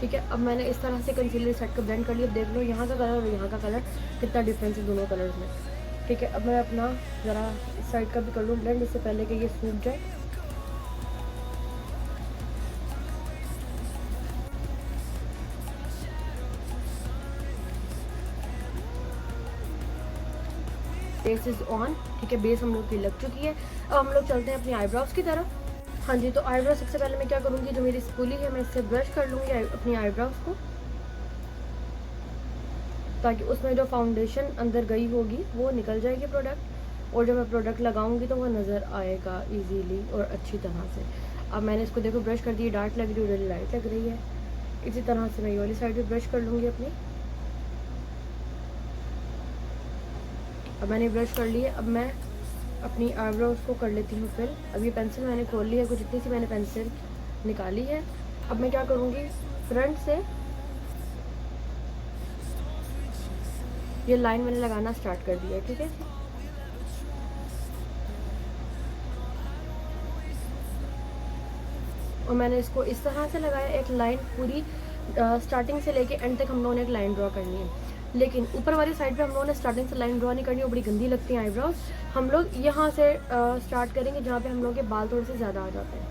ठीक है, अब मैंने इस तरह से कंसीलर सेट को ब्लेंड कर लिया। देख लो यहाँ का कलर और यहाँ का कलर कितना डिफरेंस है दोनों कलर्स में। ठीक है, अब मैं अपना ज़रा इस साइड का भी कर लूँ ब्लेंड, इससे पहले कि ये सूख जाए। बेस इज़ ऑन, ठीक है, बेस हम लोग की लग चुकी है। अब हम लोग चलते हैं अपनी आईब्रोज़ की तरफ। हाँ जी, तो आईब्रो सबसे पहले मैं क्या करूँगी, जो मेरी स्पूली है मैं इससे ब्रश कर लूँगी अपनी आईब्रोज़ को, ताकि उसमें जो फाउंडेशन अंदर गई होगी वो निकल जाएगी प्रोडक्ट, और जब मैं प्रोडक्ट लगाऊंगी तो वो नज़र आएगा इजीली और अच्छी तरह से। अब मैंने इसको देखो ब्रश कर दी, डार्क लग रही है, लाइट लग रही है। इसी तरह से मैं ये वाली साइड भी ब्रश कर लूँगी अपनी। अब मैंने ब्रश कर ली है, अब मैं अपनी आईब्रोज को कर लेती हूँ फिल। अब ये पेंसिल मैंने खोल ली है, कुछ इतनी सी मैंने पेंसिल निकाली है। अब मैं क्या करूँगी, फ्रंट से ये लाइन मैंने लगाना स्टार्ट कर दिया है, ठीक है। और मैंने इसको इस तरह से लगाया, एक लाइन पूरी स्टार्टिंग से लेके एंड तक हम लोगों ने एक लाइन ड्रॉ करनी है। लेकिन ऊपर वाली साइड पे हम लोगों ने स्टार्टिंग से लाइन ड्रॉ नहीं करनी, वो बड़ी गंदी लगती है आईब्रोज। हम लोग यहाँ से स्टार्ट करेंगे जहाँ पे हम लोग के बाल थोड़े से ज़्यादा आ जाते हैं।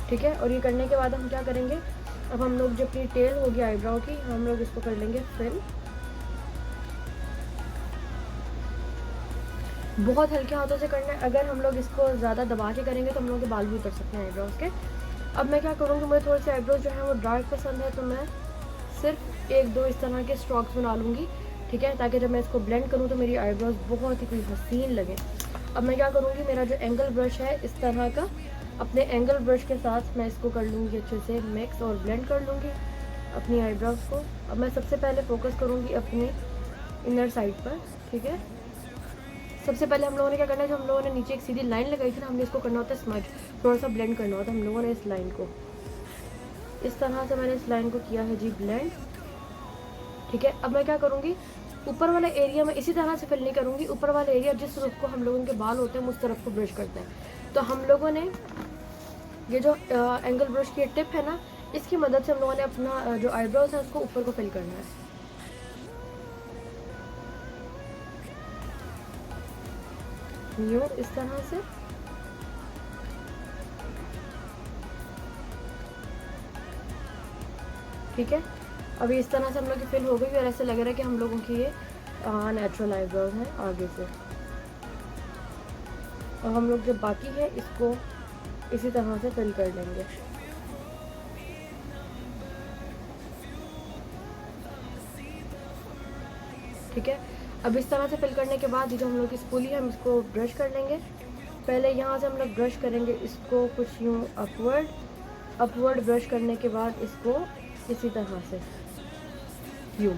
ठीक है, और ये करने के बाद हम क्या करेंगे, अब हम लोग जो अपनी टेल होगी आईब्रो की, हम लोग इसको कर लेंगे फिल। बहुत हल्के हाथों से करना है, अगर हम लोग इसको ज़्यादा दबा के करेंगे तो हम लोग के बाल भी उतर सकते हैं आईब्रोज़ के। अब मैं क्या करूँगी, मुझे थोड़े से आईब्रोज जो है वो डार्क पसंद है, तो मैं सिर्फ एक दो इस तरह के स्ट्रोक्स बना लूँगी, ठीक है, ताकि जब मैं इसको ब्लेंड करूँ तो मेरी आईब्रोज बहुत ही कोई हसीन लगे। अब मैं क्या करूँगी, मेरा जो एंगल ब्रश है इस तरह का, अपने एंगल ब्रश के साथ मैं इसको कर लूँगी अच्छे से मिक्स और ब्लेंड कर लूँगी अपनी आईब्रोज को। अब मैं सबसे पहले फोकस करूँगी अपनी इनर साइड पर, ठीक है। सबसे पहले हम लोगों ने क्या करना है, जो हम लोगों ने नीचे एक सीधी लाइन लगाई थी ना, हमने इसको करना होता है स्मज, थोड़ा सा ब्लेंड करना होता है हम लोगों ने इस लाइन को। इस तरह से मैंने इस लाइन को किया है जी ब्लेंड, ठीक है। अब मैं क्या करूँगी, ऊपर वाला एरिया में इसी तरह से फिल नहीं करूँगी, ऊपर वाला एरिया जिस तरफ को हम लोगों के बाल होते हैं उस तरफ को ब्रश करते हैं। तो हम लोगों ने ये जो एंगल ब्रश की टिप है ना, इसकी मदद से हम लोगों ने अपना जो आईब्रोज है उसको ऊपर को फिल करना है। यूँ इस तरह से, ठीक है। अभी इस तरह से हम लोग की फिल हो गई और ऐसे लग रहा है कि हम लोगों की ये नेचुरल आईब्रोज हैं आगे से। और हम लोग जो बाकी है इसको इसी तरह से फिल कर लेंगे। ठीक है, अब इस तरह से फिल करने के बाद जो हम लोग की स्पूली है हम इसको ब्रश कर लेंगे। पहले यहाँ से हम लोग ब्रश करेंगे इसको कुछ यूँ अपवर्ड ब्रश करने के बाद इसको इसी तरह से यूँ।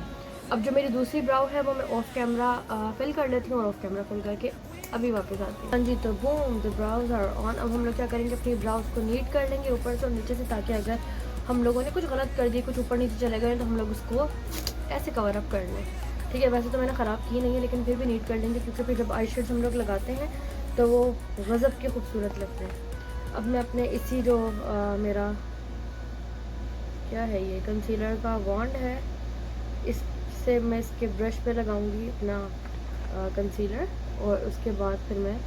अब जो मेरी दूसरी ब्राउ है वो मैं ऑफ कैमरा फिल कर लेती हूँ और ऑफ कैमरा फिल करके अभी वापस आती हूँ। हाँ जी, तो boom the brows are on. अब हम लोग क्या करेंगे, अपनी ब्राउज को नीट कर लेंगे ऊपर से और नीचे से, ताकि अगर हम लोगों ने कुछ गलत कर दिया, कुछ ऊपर नीचे चले गए, तो हम लोग उसको ऐसे कवर अप कर लें। ठीक है, वैसे तो मैंने ख़राब की नहीं है, लेकिन फिर भी नीट कर लेंगे, क्योंकि फिर जब आई शेड्स हम लोग लगाते हैं तो वो गज़ब के खूबसूरत लगते हैं। अब मैं अपने इसी जो मेरा क्या है, ये कंसीलर का वॉन्ड है, इससे मैं इसके ब्रश पे लगाऊंगी अपना कंसीलर, और उसके बाद फिर मैं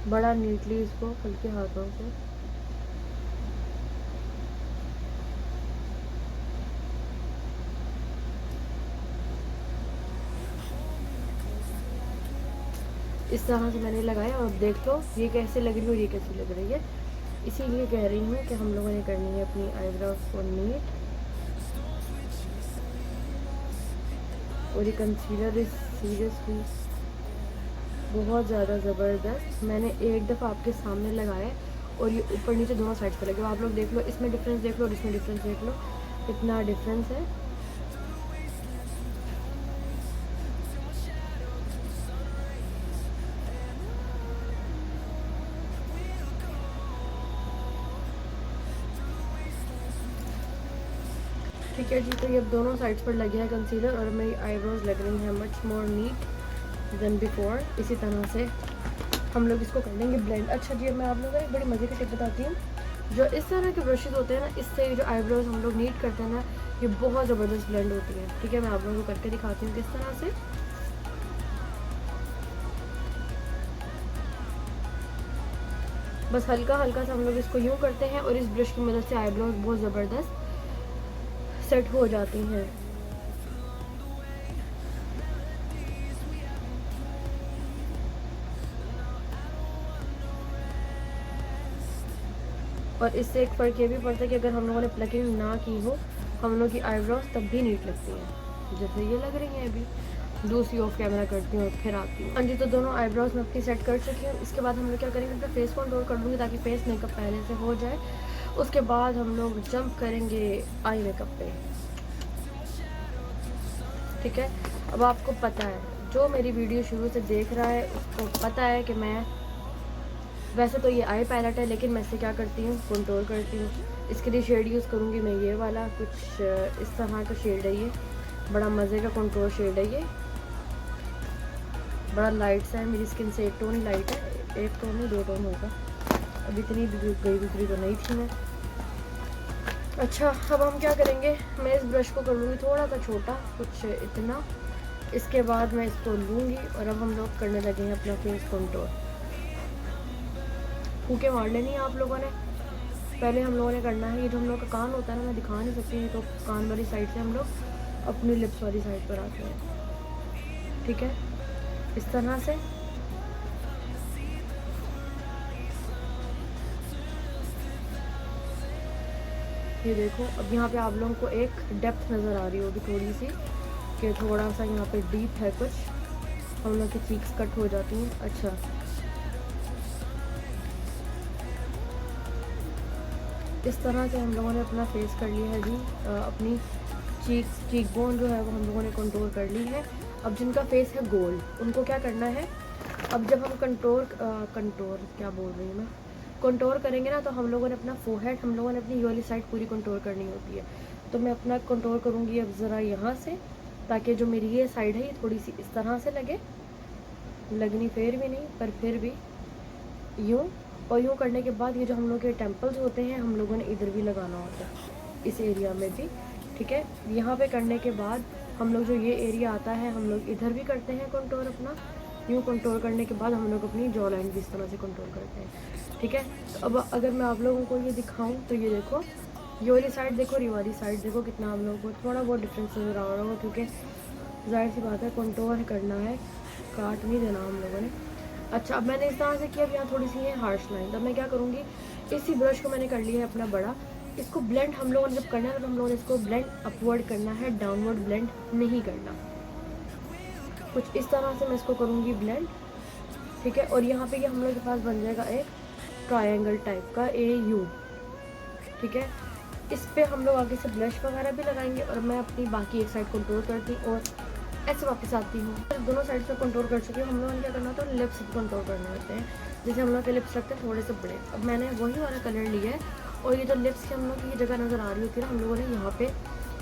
बड़ा नीटली इसको हल्के हाथों से इस तरह से मैंने लगाया। और अब देख लो ये कैसे लग रही है और ये कैसी लग रही है। इसीलिए कह रही हूँ कि हम लोगों ने करनी है अपनी आईब्रोज को नीट, और ये कंसीलर इज सीरियसली बहुत ज़्यादा ज़बरदस्त। मैंने एक दफ़ा आपके सामने लगाया और ये ऊपर नीचे दोनों साइड पे लगे। आप लोग देख लो, इसमें डिफरेंस देख लो और इसमें डिफरेंस देख लो, कितना डिफरेंस है। ठीक है जी, तो ये अब दोनों साइड्स पर लगे हैं कंसीलर और मेरी आईब्रोज लग रही हैं much more neat than before. इसी तरह से हम लोग इसको कर लेंगे ब्लेंड। अच्छा जी, मैं आप लोगों को एक बड़ी मज़े की टिप बताती हूँ। जो इस तरह के ब्रशेज़ होते हैं ना, इससे जो आईब्रोज हम लोग नीट करते हैं ना, ये बहुत ज़बरदस्त ब्लेंड होती है। ठीक है, मैं आप लोगों को करके दिखाती हूँ किस तरह से। बस हल्का हल्का सा हम लोग इसको यूँ करते हैं और इस ब्रश की मदद से आईब्रोज बहुत ज़बरदस्त सेट हो जाती हैं। और इससे एक फ़र्क ये भी पड़ता है कि अगर हम लोगों ने प्लकिंग ना की हो, हम लोग की आईब्रोज तब भी नीट लगती हैं, जैसे ये लग रही हैं अभी। दूसरी ऑफ कैमरा करती हूँ और फिर आती हूँ। हाँ जी, तो दोनों आईब्रोज मैं अपनी सेट कर चुकी हूँ। इसके बाद हम लोग क्या करेंगे, अपना फेस कंट्रोल कर लूँगी ताकि फेस मेकअप पहले से हो जाए। उसके बाद हम लोग जंप करेंगे आई मेकअप पे। ठीक है, अब आपको पता है, जो मेरी वीडियो शुरू से देख रहा है उसको पता है कि मैं, वैसे तो ये आई पैलेट है लेकिन मैं इससे क्या करती हूँ, कंट्रोल करती हूँ। इसके लिए शेड यूज़ करूँगी मैं ये वाला, कुछ इस तरह का शेड है ये, बड़ा मज़े का कंट्रोल शेड है ये, बड़ा लाइट सा है। मेरी स्किन से एक टोन ही लाइट है, एक टोन नहीं 2 टोन होगा। अब इतनी गई गुजरी तो नहीं थी मैं। अच्छा, अब हम क्या करेंगे, मैं इस ब्रश को कर लूँगी थोड़ा सा छोटा, कुछ इतना। इसके बाद मैं इसको लूँगी और अब हम लोग करने लगे हैं अपना फेस कंट्रोल। फूके मार लेनी है आप लोगों ने। पहले हम लोगों ने करना है, ये जो हम लोग का कान होता है ना, मैं दिखा नहीं सकती, तो कान वाली साइड से हम लोग अपनी लिप्स वाली साइड पर आते हैं। ठीक है, इस तरह से। ये देखो, अब यहाँ पे आप लोगों को एक डेप्थ नज़र आ रही होगी थोड़ी सी, कि थोड़ा सा यहाँ पे डीप है कुछ, हम लोग की चीक्स कट हो जाती हैं। अच्छा, इस तरह से हम लोगों ने अपना फेस कर लिया है जी। अपनी चीक बोन जो है वो हम लोगों ने कंट्रोल कर ली है। अब जिनका फेस है गोल, उनको क्या करना है, अब जब हम कंट्रोल क्या बोल रही हूँ मैं, कंट्रोल करेंगे ना, तो हम लोगों ने अपना फोरहेड, हम लोगों ने अपनी ये वाली साइड पूरी कंट्रोल करनी होती है। तो मैं अपना कंट्रोल करूँगी अब ज़रा यहाँ से, ताकि जो मेरी ये साइड है ये थोड़ी सी इस तरह से लगे, लगनी फिर भी नहीं पर फिर भी यूँ। और यूँ करने के बाद ये जो हम लोग के टेम्पल्स होते हैं, हम लोगों ने इधर भी लगाना होता है, इस एरिया में भी। ठीक है, यहाँ पे करने के बाद हम लोग जो ये एरिया आता है, हम लोग इधर भी करते हैं कंट्रोल अपना। यूँ कंट्रोल करने के बाद हम लोग अपनी जॉ लाइन भी इस तरह से कंट्रोल करते हैं। ठीक है, तो अब अगर मैं आप लोगों को ये दिखाऊँ तो ये देखो, ये वाली साइड देखो, ये वाली साइड देखो, कितना हम लोगों को थोड़ा बहुत डिफरेंस नज़र आ रहा होगा, क्योंकि ज़ाहिर सी बात है कंट्रोल करना है, काट नहीं देना हम लोगों ने। अच्छा, अब मैंने इस तरह से किया, अब यहाँ थोड़ी सी है हार्श लाइन। तब मैं क्या करूँगी, इसी ब्रश को मैंने कर लिया है अपना बड़ा, इसको ब्लेंड हम लोगों ने जब करना है तो हम लोगों ने इसको ब्लेंड अपवर्ड करना है, डाउनवर्ड ब्लेंड नहीं करना। कुछ इस तरह से मैं इसको करूँगी ब्लेंड। ठीक है, और यहाँ पे ये हम लोग के पास बन जाएगा एक ट्रायंगल टाइप का AU। ठीक है, इस पर हम लोग आगे से ब्लश वगैरह भी लगाएंगे, और मैं अपनी बाकी एक साइड कंट्रोल करती हूँ और ऐसे वापस आती हूँ। दोनों साइड से कंट्रोल कर चुकी हूँ। हम लोगों ने क्या करना होता है, लिप्स कंट्रोल करने होते हैं, जैसे हम लोग के लिप्स रखते हैं थोड़े से बड़े। अब मैंने वही वाला कलर लिया है, और ये जो लिप्स की हम लोग की ये जगह नज़र आ रही होती है ना, हम लोगों ने यहाँ पे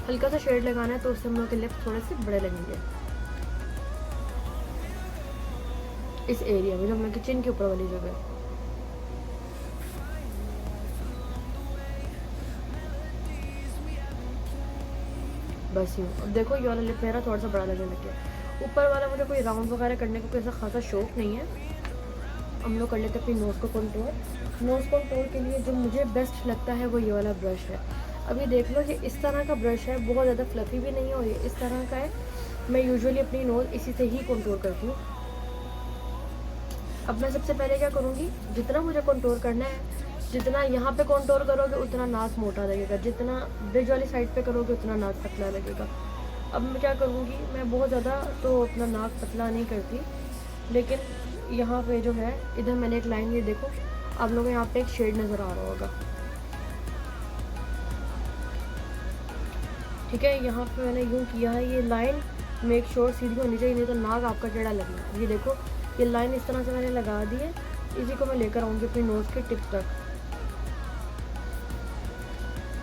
हल्का सा शेड लगाना है, तो उससे हम लोग के लिप्स थोड़े से बड़े लगेंगे इस एरिया में, जो हम लोग की चिन के ऊपर वाली जगह है। बस यूँ। अब देखो, ये वाला लिप मेरा थोड़ा सा बड़ा लगने लग गया। ऊपर वाला मुझे कोई राउंड वगैरह करने को कैसा खासा शौक नहीं है। हम लोग कर लेते हैं अपनी नोज़ को कंट्रोल। नोज़ कंट्रोल के लिए जो मुझे बेस्ट लगता है वो ये वाला ब्रश है। अब ये देख लो, ये इस तरह का ब्रश है, बहुत ज़्यादा फ्लफ़ी भी नहीं है, और ये इस तरह का है। मैं यूजुअली अपनी नोज़ इसी से ही कंट्रोल करती हूँ। अब मैं सबसे पहले क्या करूँगी, जितना मुझे कंट्रोल करना है, जितना यहाँ पे कंट्रोल करोगे उतना नाक मोटा लगेगा, जितना ब्रिज वाली साइड पे करोगे उतना नाक पतला लगेगा। अब मैं क्या करूँगी, मैं बहुत ज़्यादा तो अपना नाक पतला नहीं करती, लेकिन यहाँ पे जो है, इधर मैंने एक लाइन, ये देखो आप लोगों को यहाँ पे एक शेड नज़र आ रहा होगा। ठीक है, यहाँ पे मैंने यूँ किया है, ये लाइन मेक श्योर सीधी होनी चाहिए, नहीं तो नाक आपका टेढ़ा लगना है। ये देखो, ये लाइन इस तरह से मैंने लगा दी है, इसी को मैं लेकर आऊँगी अपनी नोज़ के टिप तक।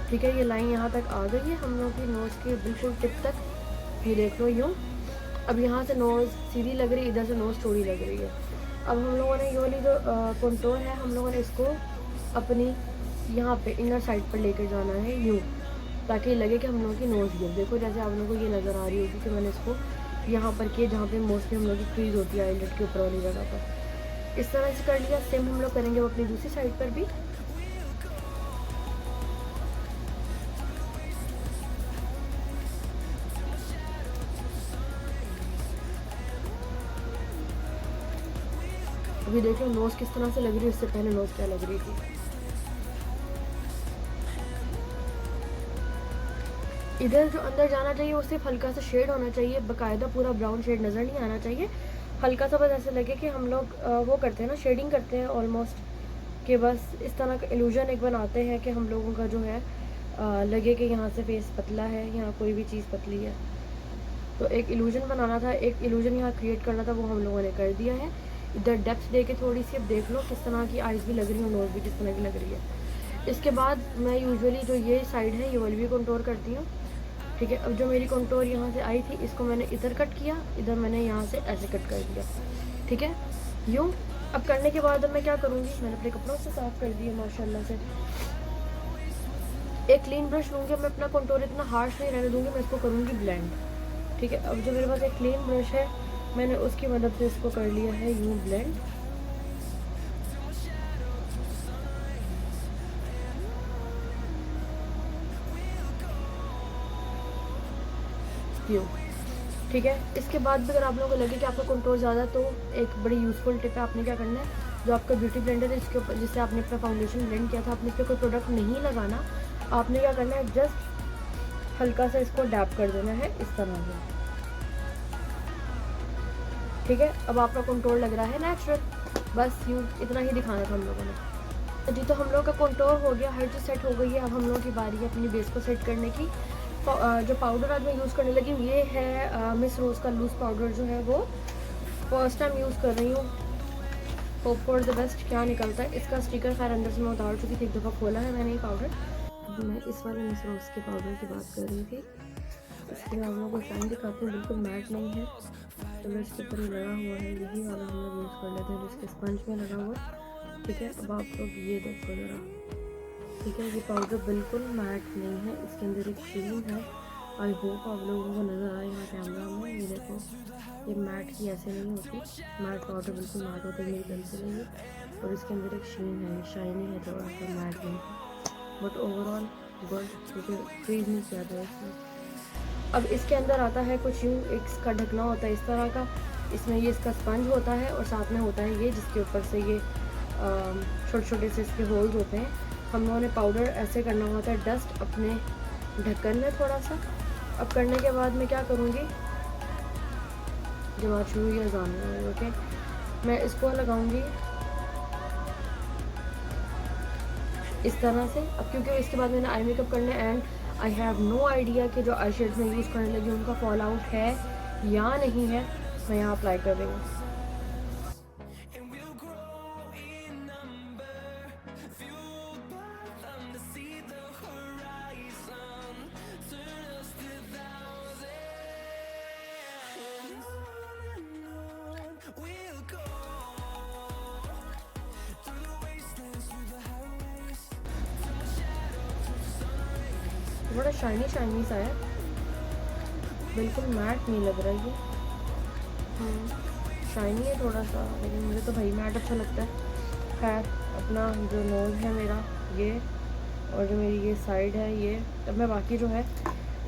ठीक है, ये लाइन यहाँ तक आ गई है हम लोग की नोज़ के बिल्कुल टिप तक। ये देख लो यूँ। अब यहाँ से नोज़ सीधी लग रही है, इधर से नोज़ चौड़ी लग रही है। अब हम लोगों ने ये वाली जो कंट्रोल है, हम लोगों ने इसको अपनी यहाँ पे इनर साइड पर लेकर जाना है यूँ, ताकि लगे कि हम लोगों की नोज़ गिर। देखो, जैसे आप लोगों को ये नज़र आ रही होगी कि मैंने इसको यहाँ पर किया, जहाँ पे मोस्टली हम लोग की क्रीज होती है आईलेट के ऊपर वाली जगह पर। इस तरह से कर लिया। सेम हम लोग करेंगे वो अपनी दूसरी साइड पर भी। अभी देख लो नोज किस तरह से लग रही है, इससे पहले नोज क्या लग रही थी। इधर जो अंदर जाना चाहिए वो सिर्फ हल्का सा शेड होना चाहिए, बाकायदा पूरा ब्राउन शेड नज़र नहीं आना चाहिए। हल्का सा बस ऐसे लगे कि हम लोग वो करते हैं ना, शेडिंग करते हैं ऑलमोस्ट, कि बस इस तरह का इल्यूजन एक बनाते हैं कि हम लोगों का जो है लगे कि यहाँ से फेस पतला है, यहाँ कोई भी चीज़ पतली है। तो एक इल्यूजन बनाना था, एक इल्यूजन यहाँ क्रिएट करना था, वो हम लोगों ने कर दिया है। इधर डेप्थ दे के थोड़ी सी अब देख लो किस तरह की आइज़ भी लग रही है और नोज़ भी किस तरह की लग रही है। इसके बाद मैं यूजुअली जो ये साइड है ये वाली भी कंटूर करती हूँ, ठीक है। अब जो मेरी कंटूर यहाँ से आई थी इसको मैंने इधर कट किया, इधर मैंने यहाँ से ऐसे कट कर दिया, ठीक है, यूँ। अब करने के बाद अब मैं क्या करूँगी, मैंने अपने कपड़ों से साफ़ कर दिया माशाल्लाह से। एक क्लीन ब्रश लूँगी, मैं अपना कंटूर इतना हार्श नहीं रहने दूँगी, मैं इसको करूँगी ब्लेंड, ठीक है। अब जो मेरे पास एक क्लीन ब्रश है मैंने उसकी मदद से इसको कर लिया है यूँ ब्लेंड। यूँ, ठीक है। इसके बाद भी अगर आप लोगों को लगे कि आपका कंटूर ज़्यादा, तो एक बड़ी यूज़फुल टिप है, आपने क्या करना है, जो आपका ब्यूटी ब्लेंडर है इसके ऊपर जिससे आपने अपना फाउंडेशन ब्लेंड किया था, आपने इस पर कोई प्रोडक्ट नहीं लगाना, आपने क्या करना है, जस्ट हल्का सा इसको डैप कर देना है इस तरह से, ठीक है। अब आपका कंटूर लग रहा है नेचुरल, बस यूँ इतना ही दिखाना था हम लोगों ने। जी, तो हम लोग का कंटूर हो गया, हर चीज़ सेट हो गई है। अब हम लोगों की बारी है अपनी बेस को सेट करने की। जो पाउडर आज मैं यूज़ करने लगी हूँ ये है मिस रोज़ का लूज़ पाउडर, जो है वो फर्स्ट टाइम यूज़ कर रही हूँ। होप फॉर द बेस्ट क्या निकलता है। इसका स्टिकर खैर अंदर से मैं उतार चुकी थी, एक दफ़ा खोला है मैंने ये पाउडर। अब मैं इस वाले मिस रोज़ के पाउडर की बात कर रही थी। इसके मैं आप लोगों को शाइन दिखाती हूँ, बिल्कुल मैट नहीं है, चलो इसके ऊपर ही लगा हुआ है, यही वाला हम लोग यूज़ कर लेते हैं जिसके स्पंज में लगा हुआ, ठीक है। अब आप लोग ये देखो ज़रा, ठीक है, ये पाउडर बिल्कुल मैट नहीं है, इसके अंदर एक शीन है। आई होप आप लोगों को नज़र आए यहाँ कैमरा में, ये देखो, ये मैट की ऐसे नहीं होती, मैट पाउडर बिल्कुल मैट होता है, मेरी पेंसिल है ये, और इसके अंदर एक शीन है, शाइनी है थोड़ा सा, मैट नहीं है, बट ओवरऑल गुड, क्योंकि फ्रीज नहीं किया था इसमें। अब इसके अंदर आता है कुछ यूँ, एक इसका ढकना होता है इस तरह का, इसमें ये इसका स्पंज होता है और साथ में होता है ये जिसके ऊपर से ये छोटे छोटे से इसके होल्स होते हैं। हम लोगों ने पाउडर ऐसे करना होता है डस्ट अपने ढक्कन में थोड़ा सा। अब करने के बाद मैं क्या करूँगी, जब शुरू या जाना, ओके, मैं इसको लगाऊंगी इस तरह से। अब क्योंकि इसके बाद मैंने आई मेकअप करना है and I have no idea कि जो आई शेड्स में यूज़ करने लगी उनका फॉल आउट है या नहीं है, मैं यहाँ अप्लाई कर रही हूँ। थोड़ा शाइनी शाइनी सा है, बिल्कुल मैट नहीं लग रहा है ये, शाइनी है थोड़ा सा, लेकिन मुझे तो भाई मैट अच्छा लगता है। खैर, अपना जो नोज़ है मेरा ये, और जो मेरी ये साइड है ये, अब मैं बाकी जो है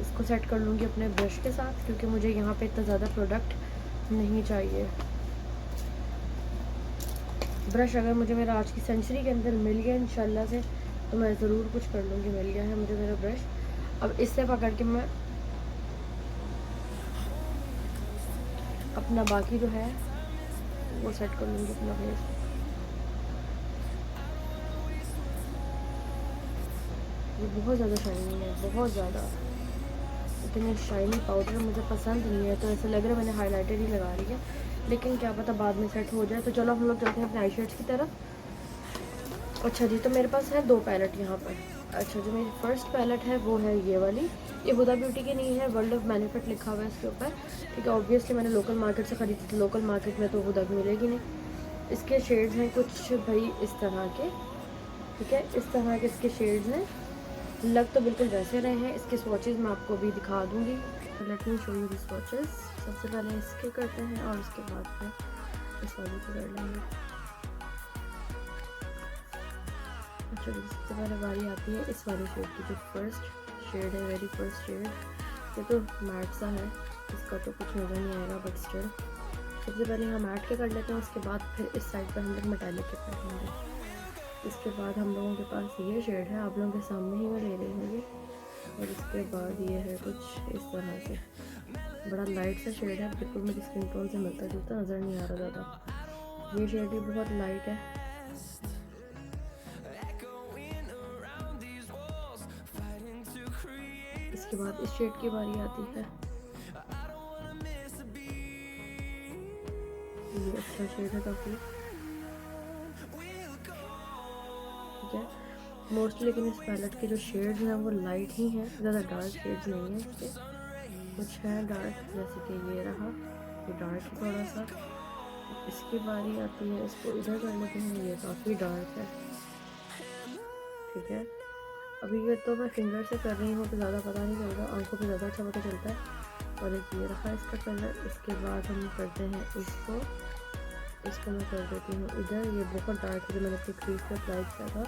इसको सेट कर लूँगी अपने ब्रश के साथ, क्योंकि मुझे यहाँ पे इतना ज़्यादा प्रोडक्ट नहीं चाहिए। ब्रश अगर मुझे मेरा आज की सेंचुरी के अंदर मिल गया इंशाल्लाह से, तो मैं ज़रूर कुछ कर लूँगी। मिल गया है मुझे मेरा ब्रश, अब इससे पकड़ के मैं अपना बाकी जो है वो सेट कर लूँगी अपना फेस। ये बहुत ज़्यादा शाइनी है, बहुत ज़्यादा, इतनी शाइनी पाउडर मुझे पसंद नहीं है, तो ऐसे लग रहा है मैंने हाइलाइटर ही लगा रही है, लेकिन क्या पता बाद में सेट हो जाए। तो चलो हम लोग चलते हैं अपने आई शेड्स की तरफ। अच्छा जी, तो मेरे पास है 2 पैलेट यहाँ पर। अच्छा, जो मेरी फ़र्स्ट पैलेट है वो है ये वाली, ये हुदा ब्यूटी की नहीं है, वर्ल्ड ऑफ बेनिफिट लिखा हुआ है इसके ऊपर, ठीक है। ऑब्वियसली मैंने लोकल मार्केट से ख़रीदी थी, लोकल मार्केट में तो हुदा की मिलेगी नहीं। इसके शेड्स हैं कुछ भाई इस तरह के, ठीक है, इस तरह के इसके शेड्स हैं, लग तो बिल्कुल वैसे रहे हैं। इसके स्वॉचेस मैं आपको भी दिखा दूँगी, let me show you the swatches. सबसे पहले इसके करते हैं और उसके बाद फिर इस वाले को कर लेंगे। चलिए सबसे पहले बारी आती है इस वाले शेड की, जो फर्स्ट शेड है, वेरी फर्स्ट शेड। ये तो मैट सा है, इसका तो कुछ नज़र नहीं आएगा, बट स्टिल सबसे पहले हम मैट के कर लेते हैं, उसके बाद फिर इस साइड पर हम लोग मेटालिक के करेंगे। इसके बाद हम लोगों के पास ये शेड है, आप लोगों के सामने ही मैं ले रही हूँ ये। और इसके बाद ये है कुछ इस तरह से, बड़ा लाइट सा शेड है, बिल्कुल मेरी स्किन टोन से मिलता जुलता नज़र नहीं आ रहा ज़्यादा। ये शेड भी बहुत लाइट है। इसके बाद इस शेड की बारी आती है, ये अच्छा शेड है काफ़ी, ठीक है। मोस्टली लेकिन इस पैलेट के जो शेड्स हैं वो लाइट ही हैं, ज़्यादा डार्क शेड्स नहीं हैं इसके, कुछ है डार्क, जैसे कि ये रहा, ये डार्क है थोड़ा सा। इसकी बारी आती है, इसको इधर कर लेते हैं, ये काफ़ी डार्क है, ठीक है। अभी ये तो मैं फिंगर से कर रही हूँ तो ज़्यादा पता नहीं चल रहा, आंखों पे ज़्यादा अच्छा पता चलता है। और एक ये रखा इसका कलर। इसके बाद हम करते हैं इसको मैं कर देती हूँ इधर, ये बहुत डार्क है जो मैंने अपनी क्रीज पे अप्लाई किया था,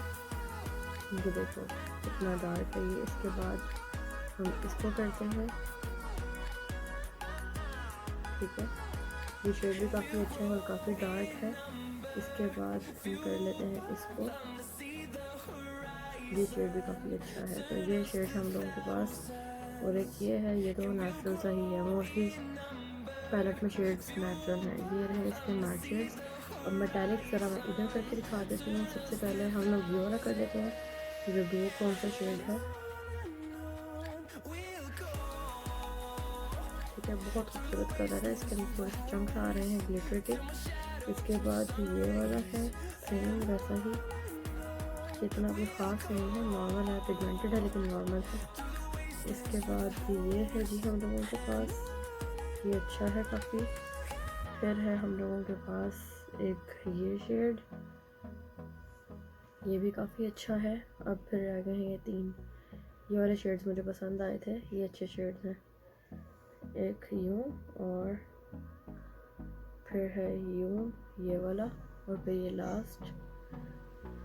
ये देखो इतना डार्क है ये। इसके बाद हम इसको करते हैं, ठीक है, ये शेड भी काफ़ी अच्छा है और काफ़ी डार्क है। इसके बाद हम कर लेते हैं इसको, ये शेड भी काफ़ी अच्छा है। तो ये शेड हम लोगों के पास, और एक ये है, ये तो नेचुरल सा ही है, मोस्टली पैलेट में शेड्स नेचुरल हैं। ये रहे इसके मैट शेड्स। और मेटालिक ज़रा मैं इधर करके दिखा देती हूँ। सबसे पहले हम लोग ये वाला कर लेते हैं, जो ब्लू कौन सा शेड है, ठीक है, बहुत खूबसूरत कलर है, इसके अंदर थोड़े चंक्स आ रहे हैं ग्लिटर के। इसके बाद ये वाला है सेम वैसा ही, इतना भी ख़ास नहीं है, नॉर्मल है, पिगमेंटेड है लेकिन नॉर्मल है। इसके बाद ये है जी हम लोगों के पास, ये अच्छा है काफ़ी। फिर है हम लोगों के पास एक ये शेड, ये भी काफ़ी अच्छा है। अब फिर आ गए हैं ये तीन, ये वाले शेड्स मुझे पसंद आए थे, ये अच्छे शेड्स हैं। एक यूँ, और फिर है यूँ ये वाला, और फिर ये लास्ट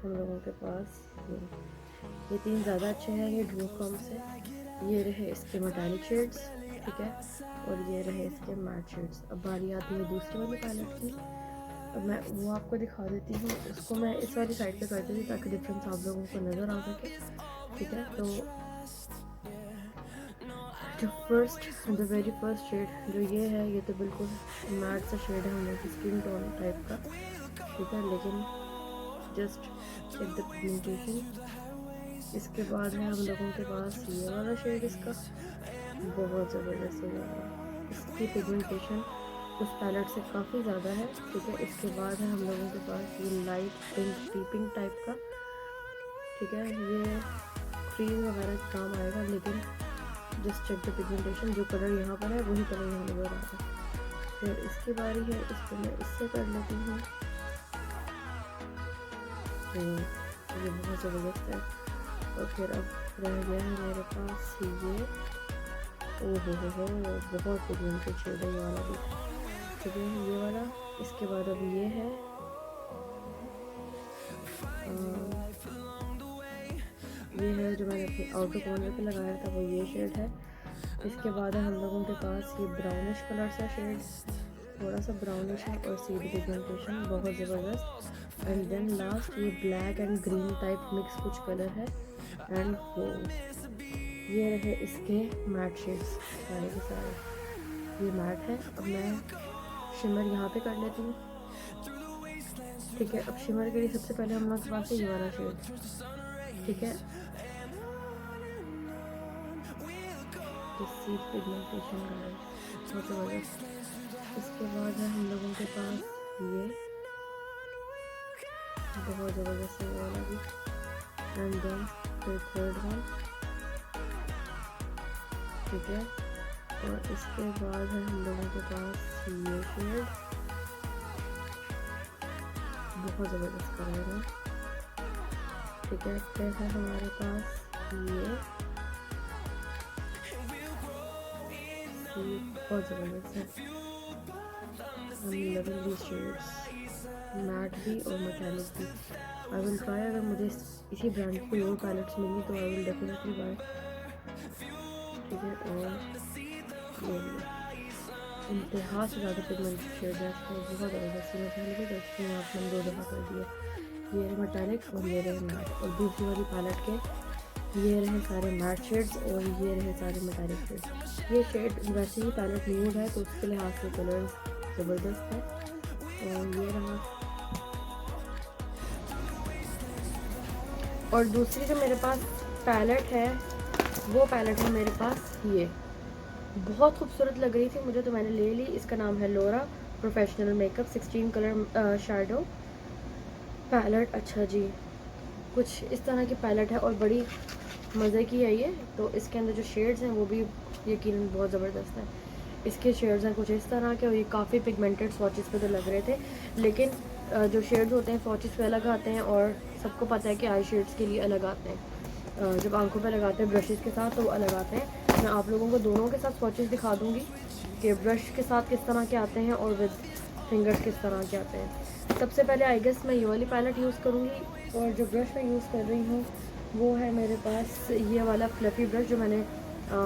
हम लोगों के पास ये तीन ज़्यादा अच्छे हैं। ये डुओकॉम से, ये रहे इसके मेटालिक शेड्स, ठीक है, और ये रहे इसके मैट शेड्स। अब बारी आती है दूसरी वाली पैलेट की, अब मैं वो आपको दिखा देती हूँ। उसको मैं इस वाली साइड पे कर देती हूँ ताकि डिफरेंस आप लोगों को नज़र आ सके, ठीक है। तो जो वेरी फर्स्ट शेड जो ये है, ये तो बिल्कुल मैट सा शेड है, हम लोग की स्किन टोन टाइप का, ठीक है, लेकिन जस्ट चेक द पिगमेंटेशन। इसके बाद है हम लोगों के पास ये वाला शेड, इसका बहुत ज़बरदस्त है, इसकी पिगमेंटेशन उस पैलेट से काफ़ी ज़्यादा है, ठीक है। इसके बाद है हम लोगों के पास ये लाइट पिंक पिंक टाइप का, ठीक है, ये क्रीम वगैरह काम आएगा, लेकिन जस्ट चेक द पिगमेंटेशन, जो कलर यहाँ पर है वही कलर यहाँ नज़र आ रहा है। फिर इसकी बारी है, इसको मैं इससे कर लेती हूँ, ये बहुत ज़बरदस्त है। और फिर अब रह गया है मेरे पास ये, ओहो हो, बहुत पिगमेंटेड शेड है ये वाला भी, ठीक है, ये वाला। इसके बाद अब ये है, ये है जो मैंने अपनी आउटर कॉर्नर पे लगाया था, वो ये शेड है। इसके बाद है हम लोगों के पास ये ब्राउनिश कलर सा शेड, थोड़ा सा ब्राउनिश है, और सीधी पिगमेंटेशन बहुत ज़बरदस्त। एंड देन लास्ट ये black and green type mix कुछ कलर है। एंड वो ये रहे इसके मैट शेड्स सारे के सारे, ये मैट है। अब मैं शिमर यहाँ पे कर लेती हूँ, ठीक है। अब शिमर के लिए सबसे पहले हम लोग के पास है ये वाला शेड, ठीक है, सीड पिगमेंटेशन का है, बहुत ज़बरदस्त। इसके बाद है हम लोगों के पास ये बहुत ज़बरदस्त है वाला भी। एंड देन फिर थर्ड वन, ठीक है, और इसके बाद है हम लोगों के पास ये शेड, बहुत ज़बरदस्त कलर है, ठीक है। फिर है हमारे पास ये बहुत ज़बरदस्त है, हम लविंग these shades, मैट भी और मेटालिक भी। आई विल ट्राई, अगर मुझे इसी ब्रांड की कोई और पैलेट्स मिली तो आई विल डेफिनेटली बाय। ठीक है, और ये इंतहा से ज़्यादा पिगमेंटेड शेड है इसमें, बहुत ज़बरदस्त। मैं पहले भी कर चुकी हूँ, आपने 2 दफ़ा कर दिया। ये रहे मेटालिक और ये रहे मैट, और दूसरी वाली पैलेट के ये रहे सारे मैट शेड्स और ये रहे सारे मेटालिक शेड्स। ये शेड वैसे ही पैलेट न्यूड है तो उसके लिहाज से कलर ज़बरदस्त है। और ये रहा, और दूसरी जो मेरे पास पैलेट है वो पैलेट है मेरे पास ये, बहुत खूबसूरत लग रही थी मुझे तो मैंने ले ली। इसका नाम है Lora professional makeup 16 colour shadow palette. अच्छा जी, कुछ इस तरह की पैलेट है और बड़ी मज़े की है ये। तो इसके अंदर जो शेड्स हैं वो भी यकीनन बहुत ज़बरदस्त है। इसके शेड्स हैं कुछ इस तरह के, और ये काफ़ी पिगमेंटेड स्वॉचेस पे तो लग रहे थे, लेकिन जो शेड्स होते हैं स्वॉचेस पे अलग आते हैं, और सबको पता है कि आई शेड्स के लिए अलग आते हैं। जब आंखों पे लगाते हैं ब्रशेज़ के साथ तो वो अलग आते हैं। मैं आप लोगों को दोनों के साथ स्वॉचेस दिखा दूँगी कि ब्रश के साथ किस तरह के आते हैं और विद फिंगर्स किस तरह के आते हैं। सबसे पहले आई गेस मैं ये वाली पैलेट यूज़ करूँगी, और जो ब्रश मैं यूज़ कर रही हूँ वो है मेरे पास ये वाला फ्लफ़ी ब्रश जो मैंने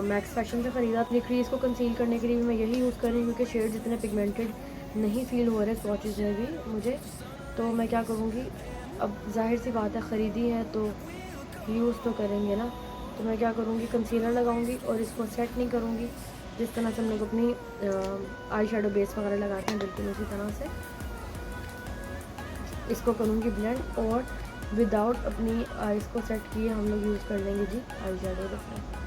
मैक्स फैशन से ख़रीदा। अपनी क्रीज़ को कंसील करने के लिए भी मैं यही यूज़ कर रही हूँ, क्योंकि शेड्स इतने पिगमेंटेड नहीं फ़ील हो रहे स्वॉचेस में भी मुझे। तो मैं क्या करूँगी, अब जाहिर सी बात है ख़रीदी है तो यूज़ तो करेंगे ना। तो मैं क्या करूँगी, कंसीलर लगाऊँगी और इसको सेट नहीं करूँगी, जिस तरह से हम लोग अपनी आई शेडो बेस वगैरह लगाते हैं बिल्कुल उसी तरह से इसको करूँगी ब्लेंड, और विदाउट अपनी आइज़ को सेट किए हम लोग यूज़ कर लेंगे जी आई शेडो डिफरेंट।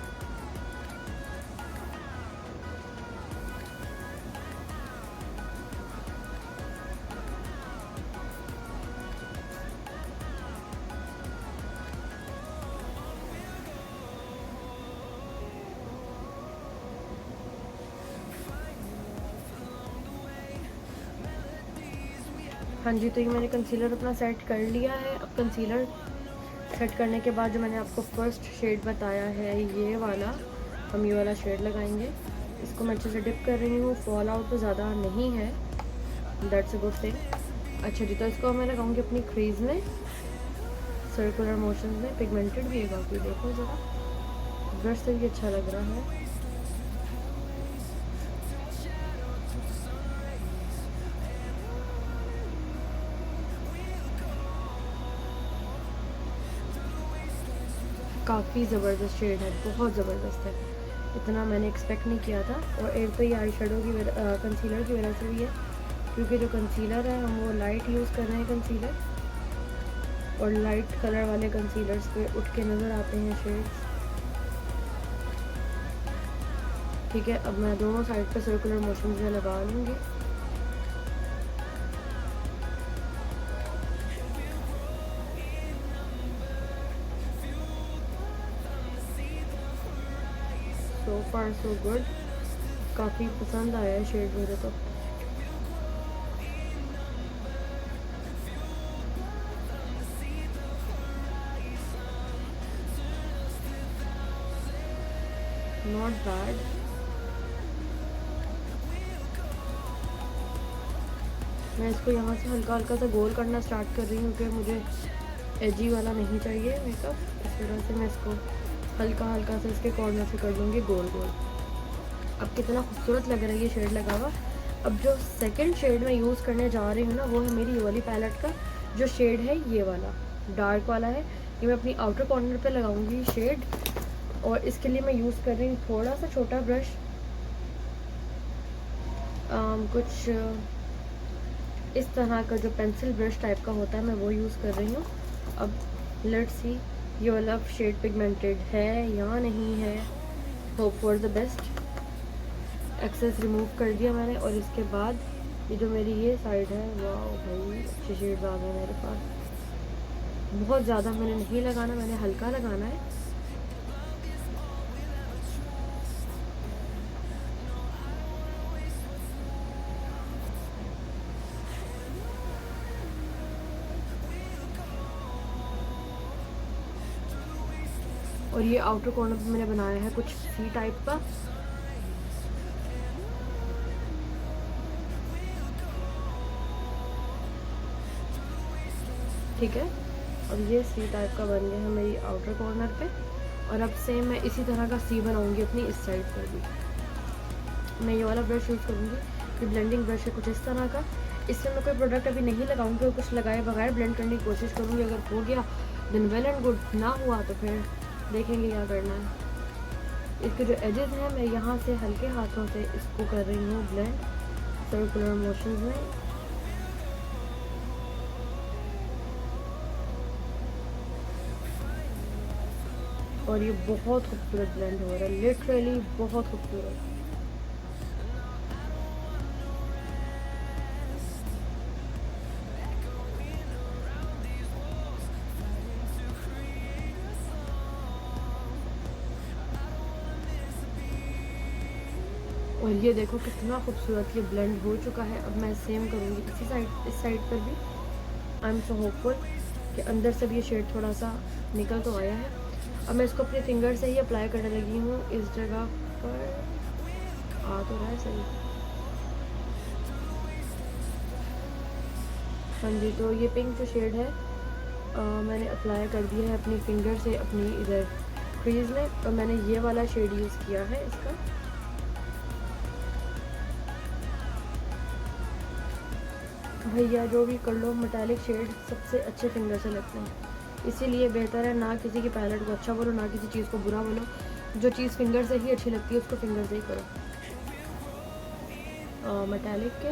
हाँ जी, तो ये मैंने कंसीलर अपना सेट कर लिया है। अब कंसीलर सेट करने के बाद जो मैंने आपको फर्स्ट शेड बताया है ये वाला, हम ये वाला शेड लगाएंगे। इसको मैं अच्छे से डिप कर रही हूँ, फॉल आउट तो ज़्यादा नहीं है, दैट्स अ गुड थिंग। अच्छा जी, तो इसको मैं लगाऊंगी अपनी क्रीज़ में सर्कुलर मोशन में। पिगमेंटेड भी है काफ़ी, देखो ज़रा, ब्रश से भी अच्छा लग रहा है। काफ़ी ज़बरदस्त शेड है, बहुत ज़बरदस्त है, इतना मैंने एक्सपेक्ट नहीं किया था। और एक तो ये आई शेडो की कंसीलर की वजह से भी है, क्योंकि जो कंसीलर है हम वो लाइट यूज़ कर रहे हैं कंसीलर, और लाइट कलर वाले कंसीलर्स पे उठ के नज़र आते हैं शेड्स। ठीक है, अब मैं दोनों साइड पे सर्कुलर मोशन से लगा लूँगी। सो फार सो गुड, काफ़ी पसंद आया है शेड मुझे तो। Not bad. मैं इसको यहाँ से हल्का हल्का सा गोल करना स्टार्ट कर रही हूँ, क्योंकि मुझे एजी वाला नहीं चाहिए मेकअप। इस तरह से मैं इसको हल्का हल्का से इसके कॉर्नर से कर लूँगी गोल गोल। अब कितना खूबसूरत लग रहा है ये शेड लगा हुआ। अब जो सेकंड शेड मैं यूज़ करने जा रही हूँ ना, वो है मेरी ये वाली पैलेट का जो शेड है, ये वाला डार्क वाला है। ये मैं अपनी आउटर कॉर्नर पे लगाऊंगी शेड, और इसके लिए मैं यूज़ कर रही हूँ थोड़ा सा छोटा ब्रश, कुछ इस तरह का जो पेंसिल ब्रश टाइप का होता है, मैं वो यूज़ कर रही हूँ। अब लेट्स सी ये वाला शेड पिगमेंटेड है या नहीं है, hope for the best. Excess remove कर दिया मैंने, और इसके बाद ये जो मेरी ये साइड है, वाह भाई अच्छे शेड्स आ गए मेरे पास। बहुत ज़्यादा मैंने नहीं लगाना, मैंने हल्का लगाना है। और ये आउटर कॉर्नर पे मैंने बनाया है कुछ सी टाइप का। ठीक है। अब ये सी टाइप का बन गया है मेरी आउटर कॉर्नर पे, और अब सेम मैं इसी तरह का सी बनाऊंगी अपनी इस साइड पर भी। मैं ये वाला ब्रश यूज़ करूँगी, ये ब्लेंडिंग ब्रश है कुछ इस तरह का। इसमें मैं कोई प्रोडक्ट अभी नहीं लगाऊंगी और कुछ लगाए बगैर ब्लेंड करने की कोशिश करूँगी। अगर हो गया देन वेल एंड गुड, ना हुआ तो फिर देखेंगे क्या करना है। इसके जो एजेस हैं मैं यहाँ से हल्के हाथों से इसको कर रही हूँ ब्लेंड सर्कुलर मोशंस में। और ये बहुत खूबसूरत ब्लेंड हो रहा है, लिटरली बहुत खूबसूरत। और ये देखो कितना खूबसूरत ये ब्लेंड हो चुका है। अब मैं सेम करूँगी इसी साइड, इस साइड पर भी। आई एम सो होपफुल कि अंदर से भी ये शेड थोड़ा सा निकल तो आया है। अब मैं इसको अपने फिंगर से ही अप्लाई करने लगी हूँ इस जगह पर। आ तो रहा है सही। हाँ जी, तो ये पिंक जो शेड है मैंने अप्लाई कर दिया है अपनी फिंगर से अपनी इधर क्रीज में, और मैंने ये वाला शेड यूज़ किया है इसका। भैया जो भी कर लो, मेटालिक शेड सबसे अच्छे फिंगर से लगते हैं, इसीलिए बेहतर है ना किसी की पैलेट को अच्छा बोलो ना किसी चीज़ को बुरा बोलो। जो चीज़ फिंगर से ही अच्छी लगती है उसको फिंगर से ही करो। मेटालिक के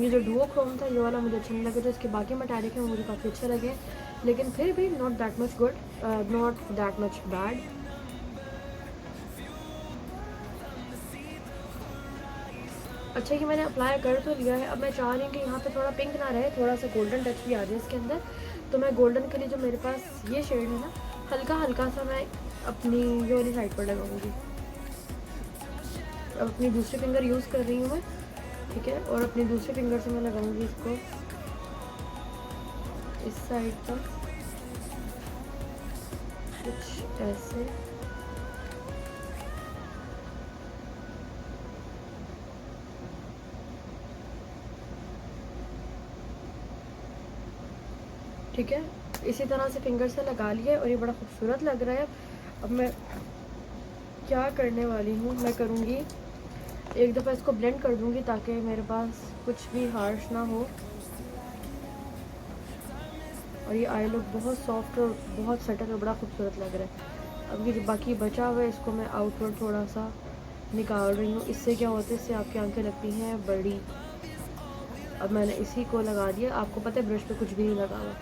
ये जो डुओ क्रोम था ये वाला मुझे अच्छा नहीं लगा, जो इसके बाकी मेटालिक हैं वो मुझे काफ़ी अच्छे लगे, लेकिन फिर भी not that much good, not that much bad. अच्छा कि मैंने अप्लाई कर तो लिया है। अब मैं चाह रही हूँ कि यहाँ पे थोड़ा पिंक ना रहे, थोड़ा सा गोल्डन टच भी आ जाए इसके अंदर। तो मैं गोल्डन के लिए जो मेरे पास ये शेड है ना, हल्का हल्का सा मैं अपनी ये वाली साइड पर लगाऊंगी। अब अपनी दूसरी फिंगर यूज़ कर रही हूँ मैं, ठीक है, और अपनी दूसरी फिंगर से मैं लगाऊंगी इसको इस साइड पर कुछ ऐसे। ठीक है, इसी तरह से फिंगर से लगा लिया और ये बड़ा खूबसूरत लग रहा है। अब मैं क्या करने वाली हूँ, मैं करूँगी एक दफ़ा इसको ब्लेंड कर दूँगी ताकि मेरे पास कुछ भी हार्श ना हो। और ये आई लुक बहुत सॉफ्ट और बहुत सटल और बड़ा खूबसूरत लग रहा है। अब ये जो बाकी बचा हुआ है इसको मैं आउटवर्ड थोड़ा सा निकाल रही हूँ। इससे क्या होता है, इससे आपकी आंखें लगती हैं बड़ी। अब मैंने इसी को लगा दिया। आपको पता है ब्रश पे कुछ भी नहीं लगा हुआ,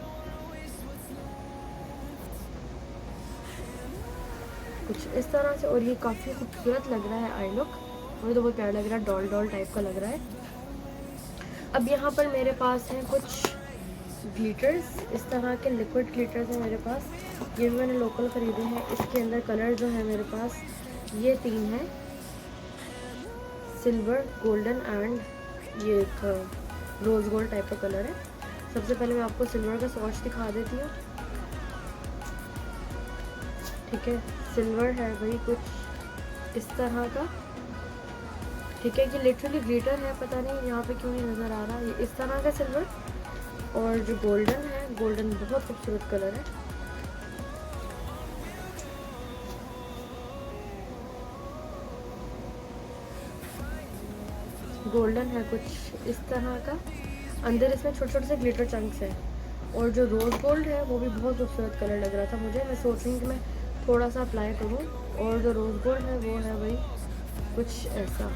कुछ इस तरह से। और ये काफ़ी खूबसूरत लग रहा है आई लुक, मुझे तो बहुत प्यारा लग रहा है, डॉल डॉल टाइप का लग रहा है। अब यहाँ पर मेरे पास हैं कुछ ग्लिटर्स, इस तरह के लिक्विड ग्लिटर्स हैं मेरे पास। ये भी मैंने लोकल ख़रीदे हैं। इसके अंदर कलर जो है मेरे पास ये 3 हैं, सिल्वर, गोल्डन एंड ये एक रोज़ गोल्ड टाइप का कलर है। सबसे पहले मैं आपको सिल्वर का स्वॉच दिखा देती हूँ। ठीक है, सिल्वर है भाई कुछ इस तरह का। ठीक है, ये लिटरली ग्लिटर है, पता नहीं यहाँ पे क्यों नहीं नज़र आ रहा। ये इस तरह का सिल्वर। और जो गोल्डन है, गोल्डन बहुत खूबसूरत कलर है। गोल्डन है कुछ इस तरह का, अंदर इसमें छोटे छोटे से ग्लिटर चंक्स हैं। और जो रोज़ गोल्ड है वो भी बहुत खूबसूरत कलर लग रहा था मुझे। मैं सोच रही हूँ कि मैं थोड़ा सा अप्लाई करूँ। और जो रोज़ गोल्ड है वो है भाई कुछ ऐसा,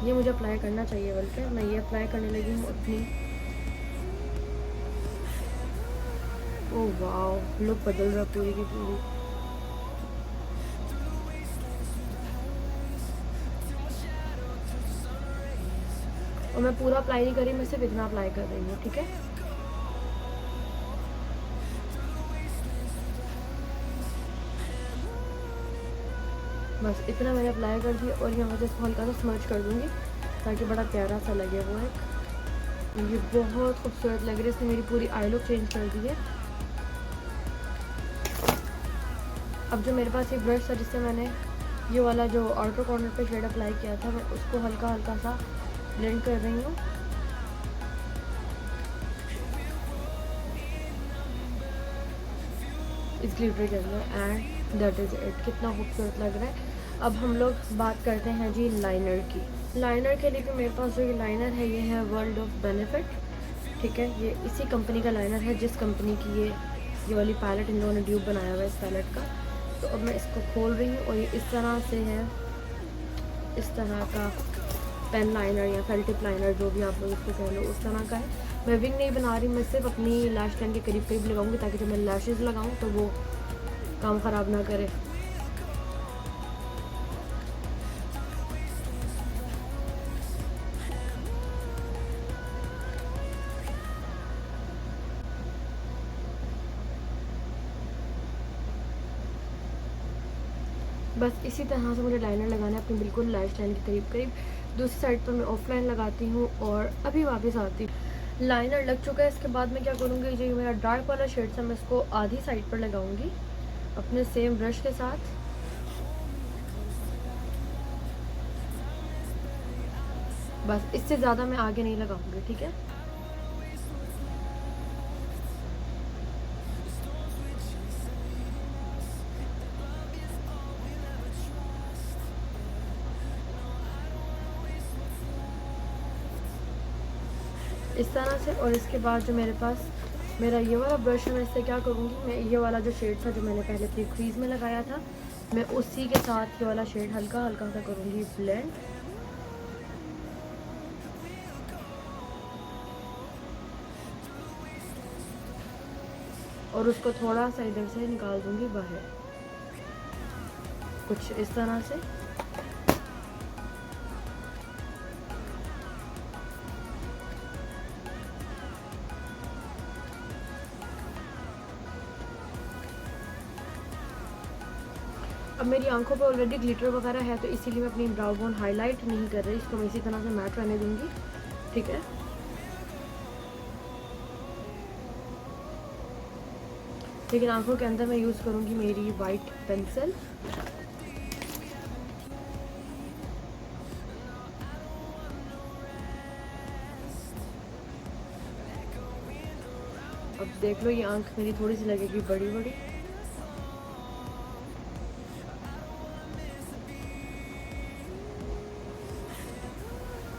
ये मुझे अप्लाई करना चाहिए, बल्कि मैं ये अप्लाई करने लगी हूँ अपनी। ओह वाह, लुक बदल रहा पूरी की पूरी। और मैं पूरा अप्लाई नहीं कर रही, मैं सिर्फ इतना अप्लाई कर रही हूँ। ठीक है, बस इतना मैंने अप्लाई कर दिया। और यहाँ से इसको हल्का सा स्मर्च कर दूँगी ताकि बड़ा प्यारा सा लगे वो एक। ये बहुत खूबसूरत लग रही है, इसने मेरी पूरी आई लुक चेंज कर दी है। अब जो मेरे पास एक ब्रश था जिससे मैंने ये वाला जो आउटर कॉर्नर पे शेड अप्लाई किया था, मैं उसको हल्का हल्का सा ब्लेंड कर रही हूँ। इस ग्लिटर के अंदर, एंड दैट इज़ इट। कितना खूबसूरत लग रहा है। अब हम लोग बात करते हैं जी लाइनर की। लाइनर के लिए भी मेरे पास जो ये लाइनर है, ये है वर्ल्ड ऑफ बेनिफिट। ठीक है, ये इसी कंपनी का लाइनर है जिस कंपनी की ये वाली पैलेट इन लोगों ने ट्यूब बनाया हुआ है इस पैलेट का। तो अब मैं इसको खोल रही हूँ और ये इस तरह से है, इस तरह का पेन लाइनर या फेल टिप लाइनर, जो भी आप लोग इसको कह लो, उस तरह का है। मैं विंग नहीं बना रही, मैं सिर्फ अपनी लैश लाइन के करीब करीब लगाऊंगी ताकि जब मैं लैशेज़ लगाऊँ तो वो काम ख़राब ना करे। बस इसी तरह से मुझे लाइनर लगाना है अपनी बिल्कुल लैश लाइन के करीब करीब। दूसरी साइड पर मैं ऑफलाइन लगाती हूँ और अभी वापस आती हूँ। लाइनर लग चुका है। इसके बाद मैं क्या करूँगी, जो मेरा डार्क वाला शेड था मैं इसको आधी साइड पर लगाऊंगी अपने सेम ब्रश के साथ। बस इससे ज़्यादा मैं आगे नहीं लगाऊंगी, ठीक है। इस तरह से। और इसके बाद जो मेरे पास मेरा ये वाला ब्रश है, मैं इससे क्या करूँगी, मैं ये वाला जो शेड था जो मैंने पहले अपनी क्रीज में लगाया था, मैं उसी के साथ ये वाला शेड हल्का हल्का सा करूँगी ब्लेंड। और उसको थोड़ा सा इधर से निकाल दूँगी बाहर, कुछ इस तरह से। अब मेरी आंखों पर ऑलरेडी ग्लिटर वगैरह है, तो इसीलिए मैं अपनी ब्राउ बोन हाईलाइट नहीं कर रही, इसको मैं इसी तरह से मैट रहने दूँगी, ठीक है। लेकिन आंखों के अंदर मैं यूज़ करूँगी मेरी वाइट पेंसिल। अब देख लो, ये आंख मेरी थोड़ी सी लगेगी बड़ी बड़ी।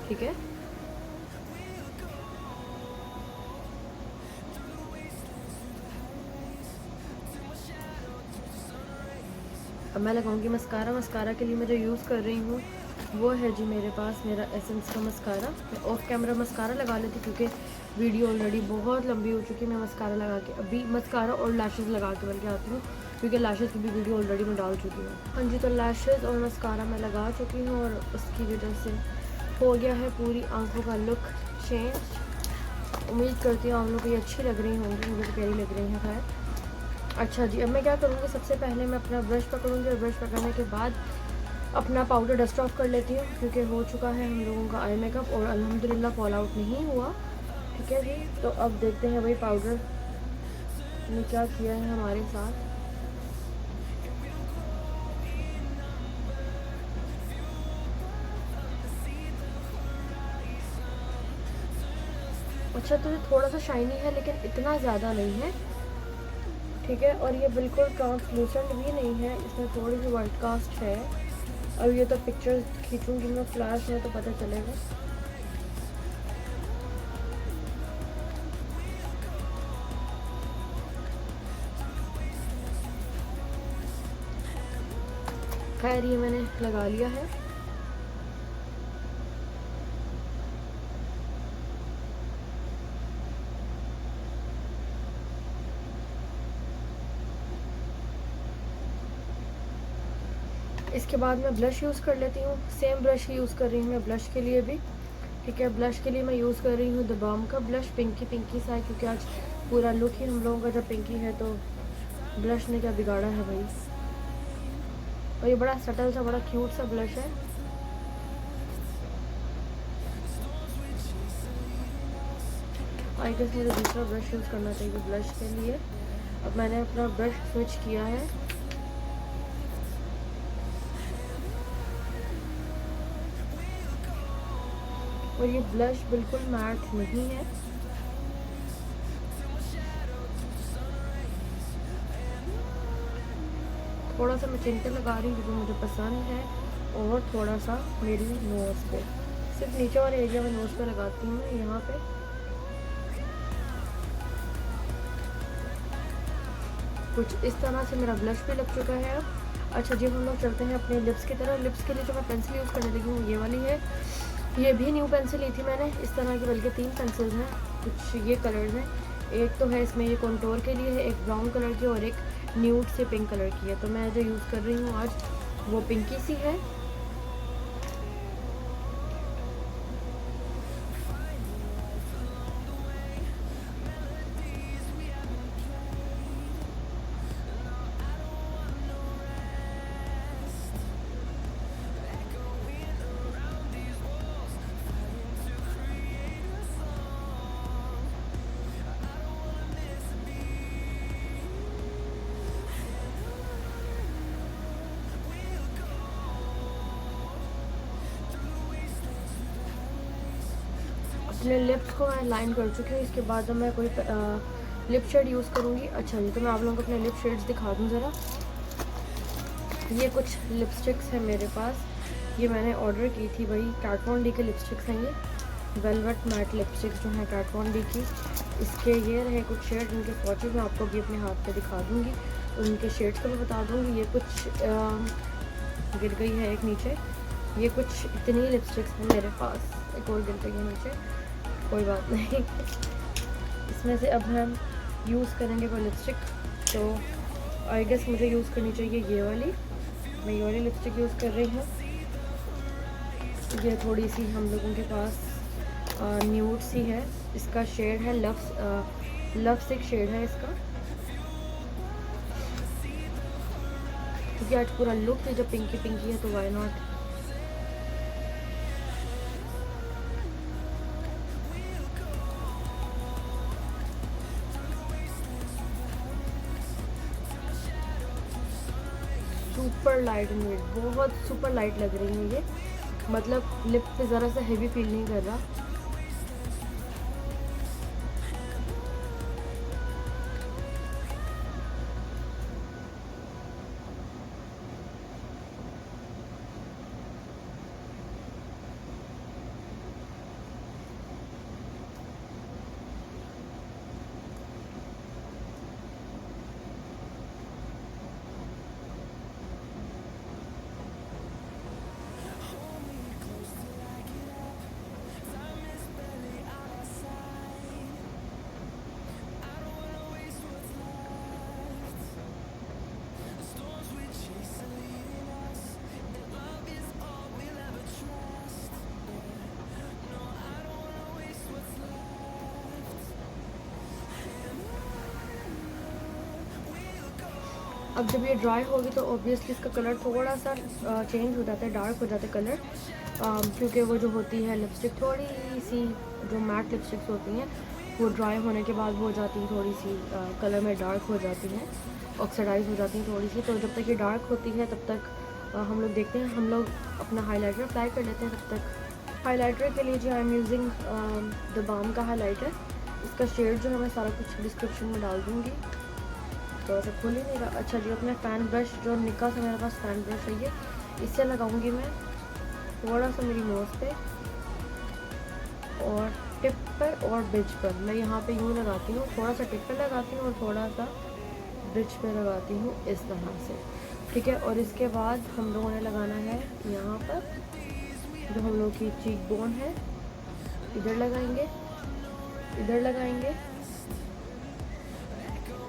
ठीक है, अब मैं लगाऊंगी मस्कारा। मस्कारा के लिए मैं जो यूज़ कर रही हूँ वो है जी मेरे पास मेरा एसेंस का मस्कारा। मैं ऑफ कैमरा मस्कारा लगा लेती क्योंकि वीडियो ऑलरेडी बहुत लंबी हो चुकी है। मैं मस्कारा लगा के अभी मस्कारा और लैशेज़ लगा के बल्कि आती हूँ, क्योंकि लैशेज़ की भी वीडियो ऑलरेडी मैं डाल चुकी हूँ। हाँ जी, तो लैशेज़ और मस्कारा मैं लगा चुकी हूँ और उसकी वजह से हो गया है पूरी आंखों का लुक चेंज। उम्मीद करती हूँ आप लोग को ये अच्छी लग रही होंगी, मुझे तो प्यारी लग रही है। खैर अच्छा जी, अब मैं क्या करूँगी, सबसे पहले मैं अपना ब्रश पकड़ूँगी और ब्रश पकड़ने के बाद अपना पाउडर डस्ट ऑफ कर लेती हूँ, क्योंकि हो चुका है हम लोगों का आई मेकअप और अल्हम्दुलिल्लाह फॉल आउट नहीं हुआ। ठीक है जी, तो अब देखते हैं भाई पाउडर ने क्या किया है हमारे साथ। अच्छा, तो ये थोड़ा सा शाइनी है लेकिन इतना ज़्यादा नहीं है, ठीक है। और ये बिल्कुल ट्रांसलूसेंट भी नहीं है, इसमें थोड़ी सी वाइट कास्ट है। अब ये तो पिक्चर खींचूंगी मैं फ्लैश में तो पता चलेगा। खैर ये मैंने लगा लिया है। इसके बाद मैं ब्लश यूज़ कर लेती हूँ। सेम ब्रश ही यूज़ कर रही हूँ मैं ब्लश के लिए भी, ठीक है। ब्लश के लिए मैं यूज़ कर रही हूँ द बॉम का ब्लश, पिंकी पिंकी सा है, क्योंकि आज पूरा लुक ही हम लोगों का जब पिंकी है तो ब्लश ने क्या बिगाड़ा है भाई। और ये बड़ा सटल सा बड़ा क्यूट सा ब्लश है। आई गेस मुझे दूसरा ब्रश यूज़ करना चाहिए ब्लश के लिए। अब मैंने अपना ब्रश स्विच किया है। और ये ब्लश बिल्कुल मैट नहीं है। थोड़ा सा मैं चिन पे लगा रही हूँ क्योंकि मुझे पसंद है, और थोड़ा सा मेरी नोज़ पे, सिर्फ नीचे वाले एरिया में नोज़ पे लगाती हूँ यहाँ पे। कुछ इस तरह से मेरा ब्लश भी लग चुका है अब। अच्छा जी, हम लोग चलते हैं अपने लिप्स की तरफ। लिप्स के लिए जो मैं पेंसिल यूज़ करने लगी हूँ ये वाली है। ये भी न्यू पेंसिल ली थी मैंने इस तरह की, बल्कि 3 पेंसिल्स हैं। कुछ ये कलर्स हैं, एक तो है इसमें ये कंटूर के लिए है, एक ब्राउन कलर की और एक न्यूड से पिंक कलर की है। तो मैं जो यूज़ कर रही हूँ आज वो पिंकी सी है। अपने लिप्स को मैं लाइन कर चुकी हूँ। इसके बाद मैं कोई लिप शेड यूज़ करूँगी। अच्छा जी, तो मैं आप लोगों को अपने लिप शेड्स दिखा दूँ ज़रा। ये कुछ लिपस्टिक्स हैं मेरे पास, ये मैंने ऑर्डर की थी भाई। कैट वॉन डी के लिपस्टिक्स हैं ये, वेलवेट मैट लिपस्टिक्स जो हैं कैट वॉन डी की। इसके ये रहे कुछ शेड, इनके स्वॉचेस मैं आपको भी अपने हाथ पे दिखा दूँगी, उनके शेड्स को भी बता दूँगी। ये कुछ गिर गई है एक नीचे। ये कुछ इतनी लिपस्टिक्स हैं मेरे पास, एक और गिर गई है नीचे, कोई बात नहीं। इसमें से अब हम यूज़ करेंगे कोई लिपस्टिक, तो आई गेस मुझे यूज़ करनी चाहिए ये वाली। मैं ये वाली लिपस्टिक यूज़ कर रही हूँ। ये थोड़ी सी हम लोगों के पास न्यूड सी है, इसका शेड है लव सिक शेड है इसका, क्योंकि आज पूरा लुक है जब पिंकी पिंकी है तो why not. Super light made, बहुत सुपर लाइट लग रही है ये, मतलब लिप पे ज़रा सा हेवी फील नहीं कर रहा। अब जब ये ड्राई होगी तो ऑब्वियसली इसका कलर थोड़ा सा चेंज हो जाता है, डार्क हो जाता है कलर, क्योंकि वो जो होती है लिपस्टिक थोड़ी सी जो मैट लिपस्टिक्स होती हैं वो ड्राई होने के बाद वो हो जाती हैं थोड़ी सी कलर में डार्क हो जाती हैं, ऑक्सीडाइज हो जाती हैं थोड़ी सी। तो जब तक ये डार्क होती है तब तक हम लोग देखते हैं, हम लोग अपना हाइलाइटर अप्लाई कर लेते हैं तब तक। हाइलाइटर के लिए जी I am using the balm का हाइलाइटर। इसका शेड जो है मैं सारा कुछ डिस्क्रिप्शन में डाल दूँगी, तो ऐसा खुल ही नहीं रहा। अच्छा जी, अपना फ़ैन ब्रश जो निका सा मेरे पास फ़ैन ब्रश है ये, इससे लगाऊंगी मैं थोड़ा सा मेरी नोज़ पे और टिप पर और ब्रिज पर। मैं यहाँ पे यूँ लगाती हूँ, थोड़ा सा टिप पर लगाती हूँ और थोड़ा सा ब्रिज पे लगाती हूँ इस तरह से, ठीक है। और इसके बाद हम लोगों ने लगाना है यहाँ पर जो हम लोग की चीक बोन है, इधर लगाएंगे, इधर लगाएंगे,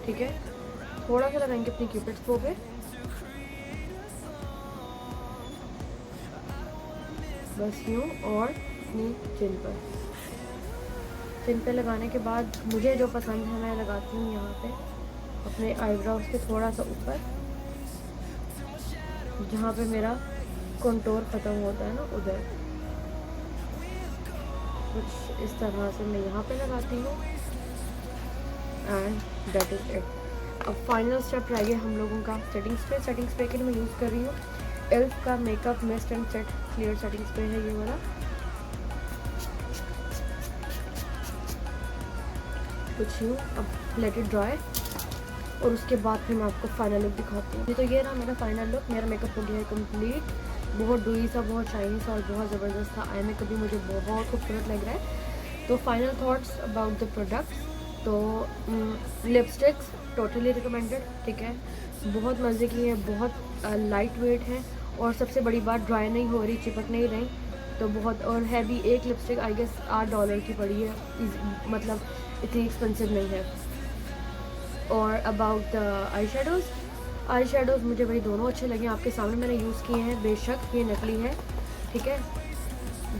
ठीक है। थोड़ा सा लगाएंगे अपनी क्यूपिड्स बो पे, बस यूँ, और अपनी चिन पर। चिन पे लगाने के बाद मुझे जो पसंद है मैं लगाती हूँ यहाँ पे अपने आईब्रोज के थोड़ा सा ऊपर, जहाँ पे मेरा कंटूर ख़त्म होता है ना उधर, कुछ इस तरह से मैं यहाँ पे लगाती हूँ। And that is it. अब फाइनल स्टेप रह गया हम लोगों का सेटिंग स्प्रे। सेटिंग स्प्रे के लिए मैं यूज़ कर रही हूँ एल्फ का makeup mist and set clear setting spray है ये वाला। कुछ यूँ, अब लेट इट ड्राई और उसके बाद फिर मैं आपको फाइनल लुक दिखाती हूँ। तो ये रहा मेरा फाइनल लुक। मेरा मेकअप हो गया है कंप्लीट। बहुत डूई सा, बहुत शाइनी सा और बहुत ज़बरदस्त था। आई मेकअप भी मुझे बहुत खूबसूरत लग रहा है। तो final thoughts about the products. तो लिपस्टिक्स टोटली रिकमेंडेड, ठीक है। बहुत मज़े की है, बहुत लाइट वेट है और सबसे बड़ी बात ड्राई नहीं हो रही, चिपक नहीं रही। तो बहुत और है भी। एक लिपस्टिक आई गेस $8 की पड़ी है, मतलब इतनी एक्सपेंसिव नहीं है। और अबाउट द आई शेडोज़ मुझे भाई दोनों अच्छे लगे। आपके सामने मैंने यूज़ किए हैं। बेशक ये नकली है, ठीक है।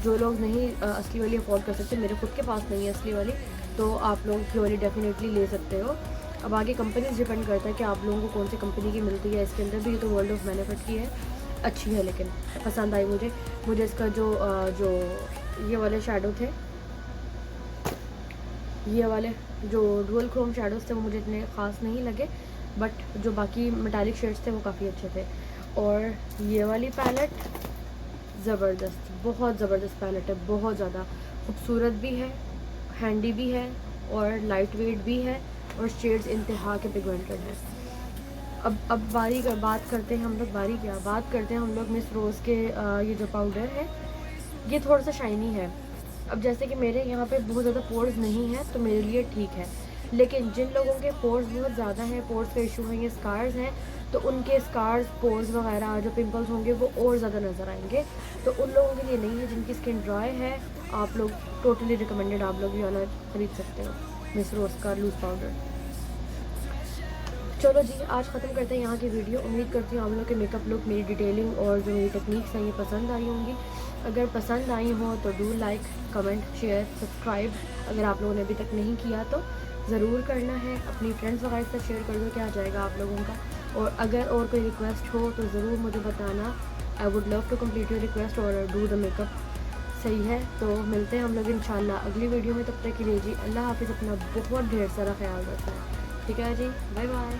जो लोग नहीं असली वाली अफोर्ड कर सकते, मेरे खुद के पास नहीं है असली वाली, तो आप लोग ये वाली डेफिनेटली ले सकते हो। अब आगे कंपनीज डिपेंड करता है कि आप लोगों को कौन सी कंपनी की मिलती है। इसके अंदर भी ये तो वर्ल्ड ऑफ बेनिफिट की है, अच्छी है, लेकिन पसंद आई मुझे इसका जो ये वाले शेडो थे, ये वाले जो डुअल क्रोम शेडोज़ थे वो मुझे इतने ख़ास नहीं लगे, बट जो बाकी मेटालिक शेड्स थे वो काफ़ी अच्छे थे। और ये वाली पैलेट ज़बरदस्त, बहुत ज़बरदस्त पैलेट है, बहुत ज़्यादा खूबसूरत भी है, हैंडी भी है और लाइट वेट भी है और शेड्स इंतहा के पिगमेंटेड हैं। अब बात करते हैं हम लोग मिस रोज़ के ये जो पाउडर है ये थोड़ा सा शाइनी है। अब जैसे कि मेरे यहाँ पे बहुत ज़्यादा पोर्स नहीं है तो मेरे लिए ठीक है, लेकिन जिन लोगों के पोर्स बहुत ज़्यादा हैं, पोर्स का इशू है, ये स्कार्स हैं, तो उनके स्कार्स, पोर्स वगैरह जो पिंपल्स होंगे वो और ज़्यादा नज़र आएंगे। तो उन लोगों के लिए नहीं है। जिनकी स्किन ड्राई है, आप लोग टोटली रिकमेंडेड, आप लोग ये वाला ख़रीद सकते हो, मिस रोज़ का लूज़ पाउडर। चलो जी, आज ख़त्म करते हैं यहाँ की वीडियो। उम्मीद करती हूँ आप लोग के मेकअप लुक, मेरी डिटेलिंग और जो मेरी टेक्निक्स हैं ये पसंद आई होंगी। अगर पसंद आई हो तो do like, comment, share, subscribe. अगर आप लोगों ने अभी तक नहीं किया तो ज़रूर करना है। अपनी फ्रेंड्स वगैरह के साथ शेयर कर दो, क्या जाएगा आप लोगों का। और अगर और कोई रिक्वेस्ट हो तो ज़रूर मुझे बताना। I would love to complete your request और डू द मेकअप। सही है, तो मिलते हैं हम लोग इंशाल्लाह अगली वीडियो में। तब तक के लिए जी अल्लाह हाफिज़। अपना बहुत ढेर सारा ख्याल रखना है, ठीक है जी। Bye bye.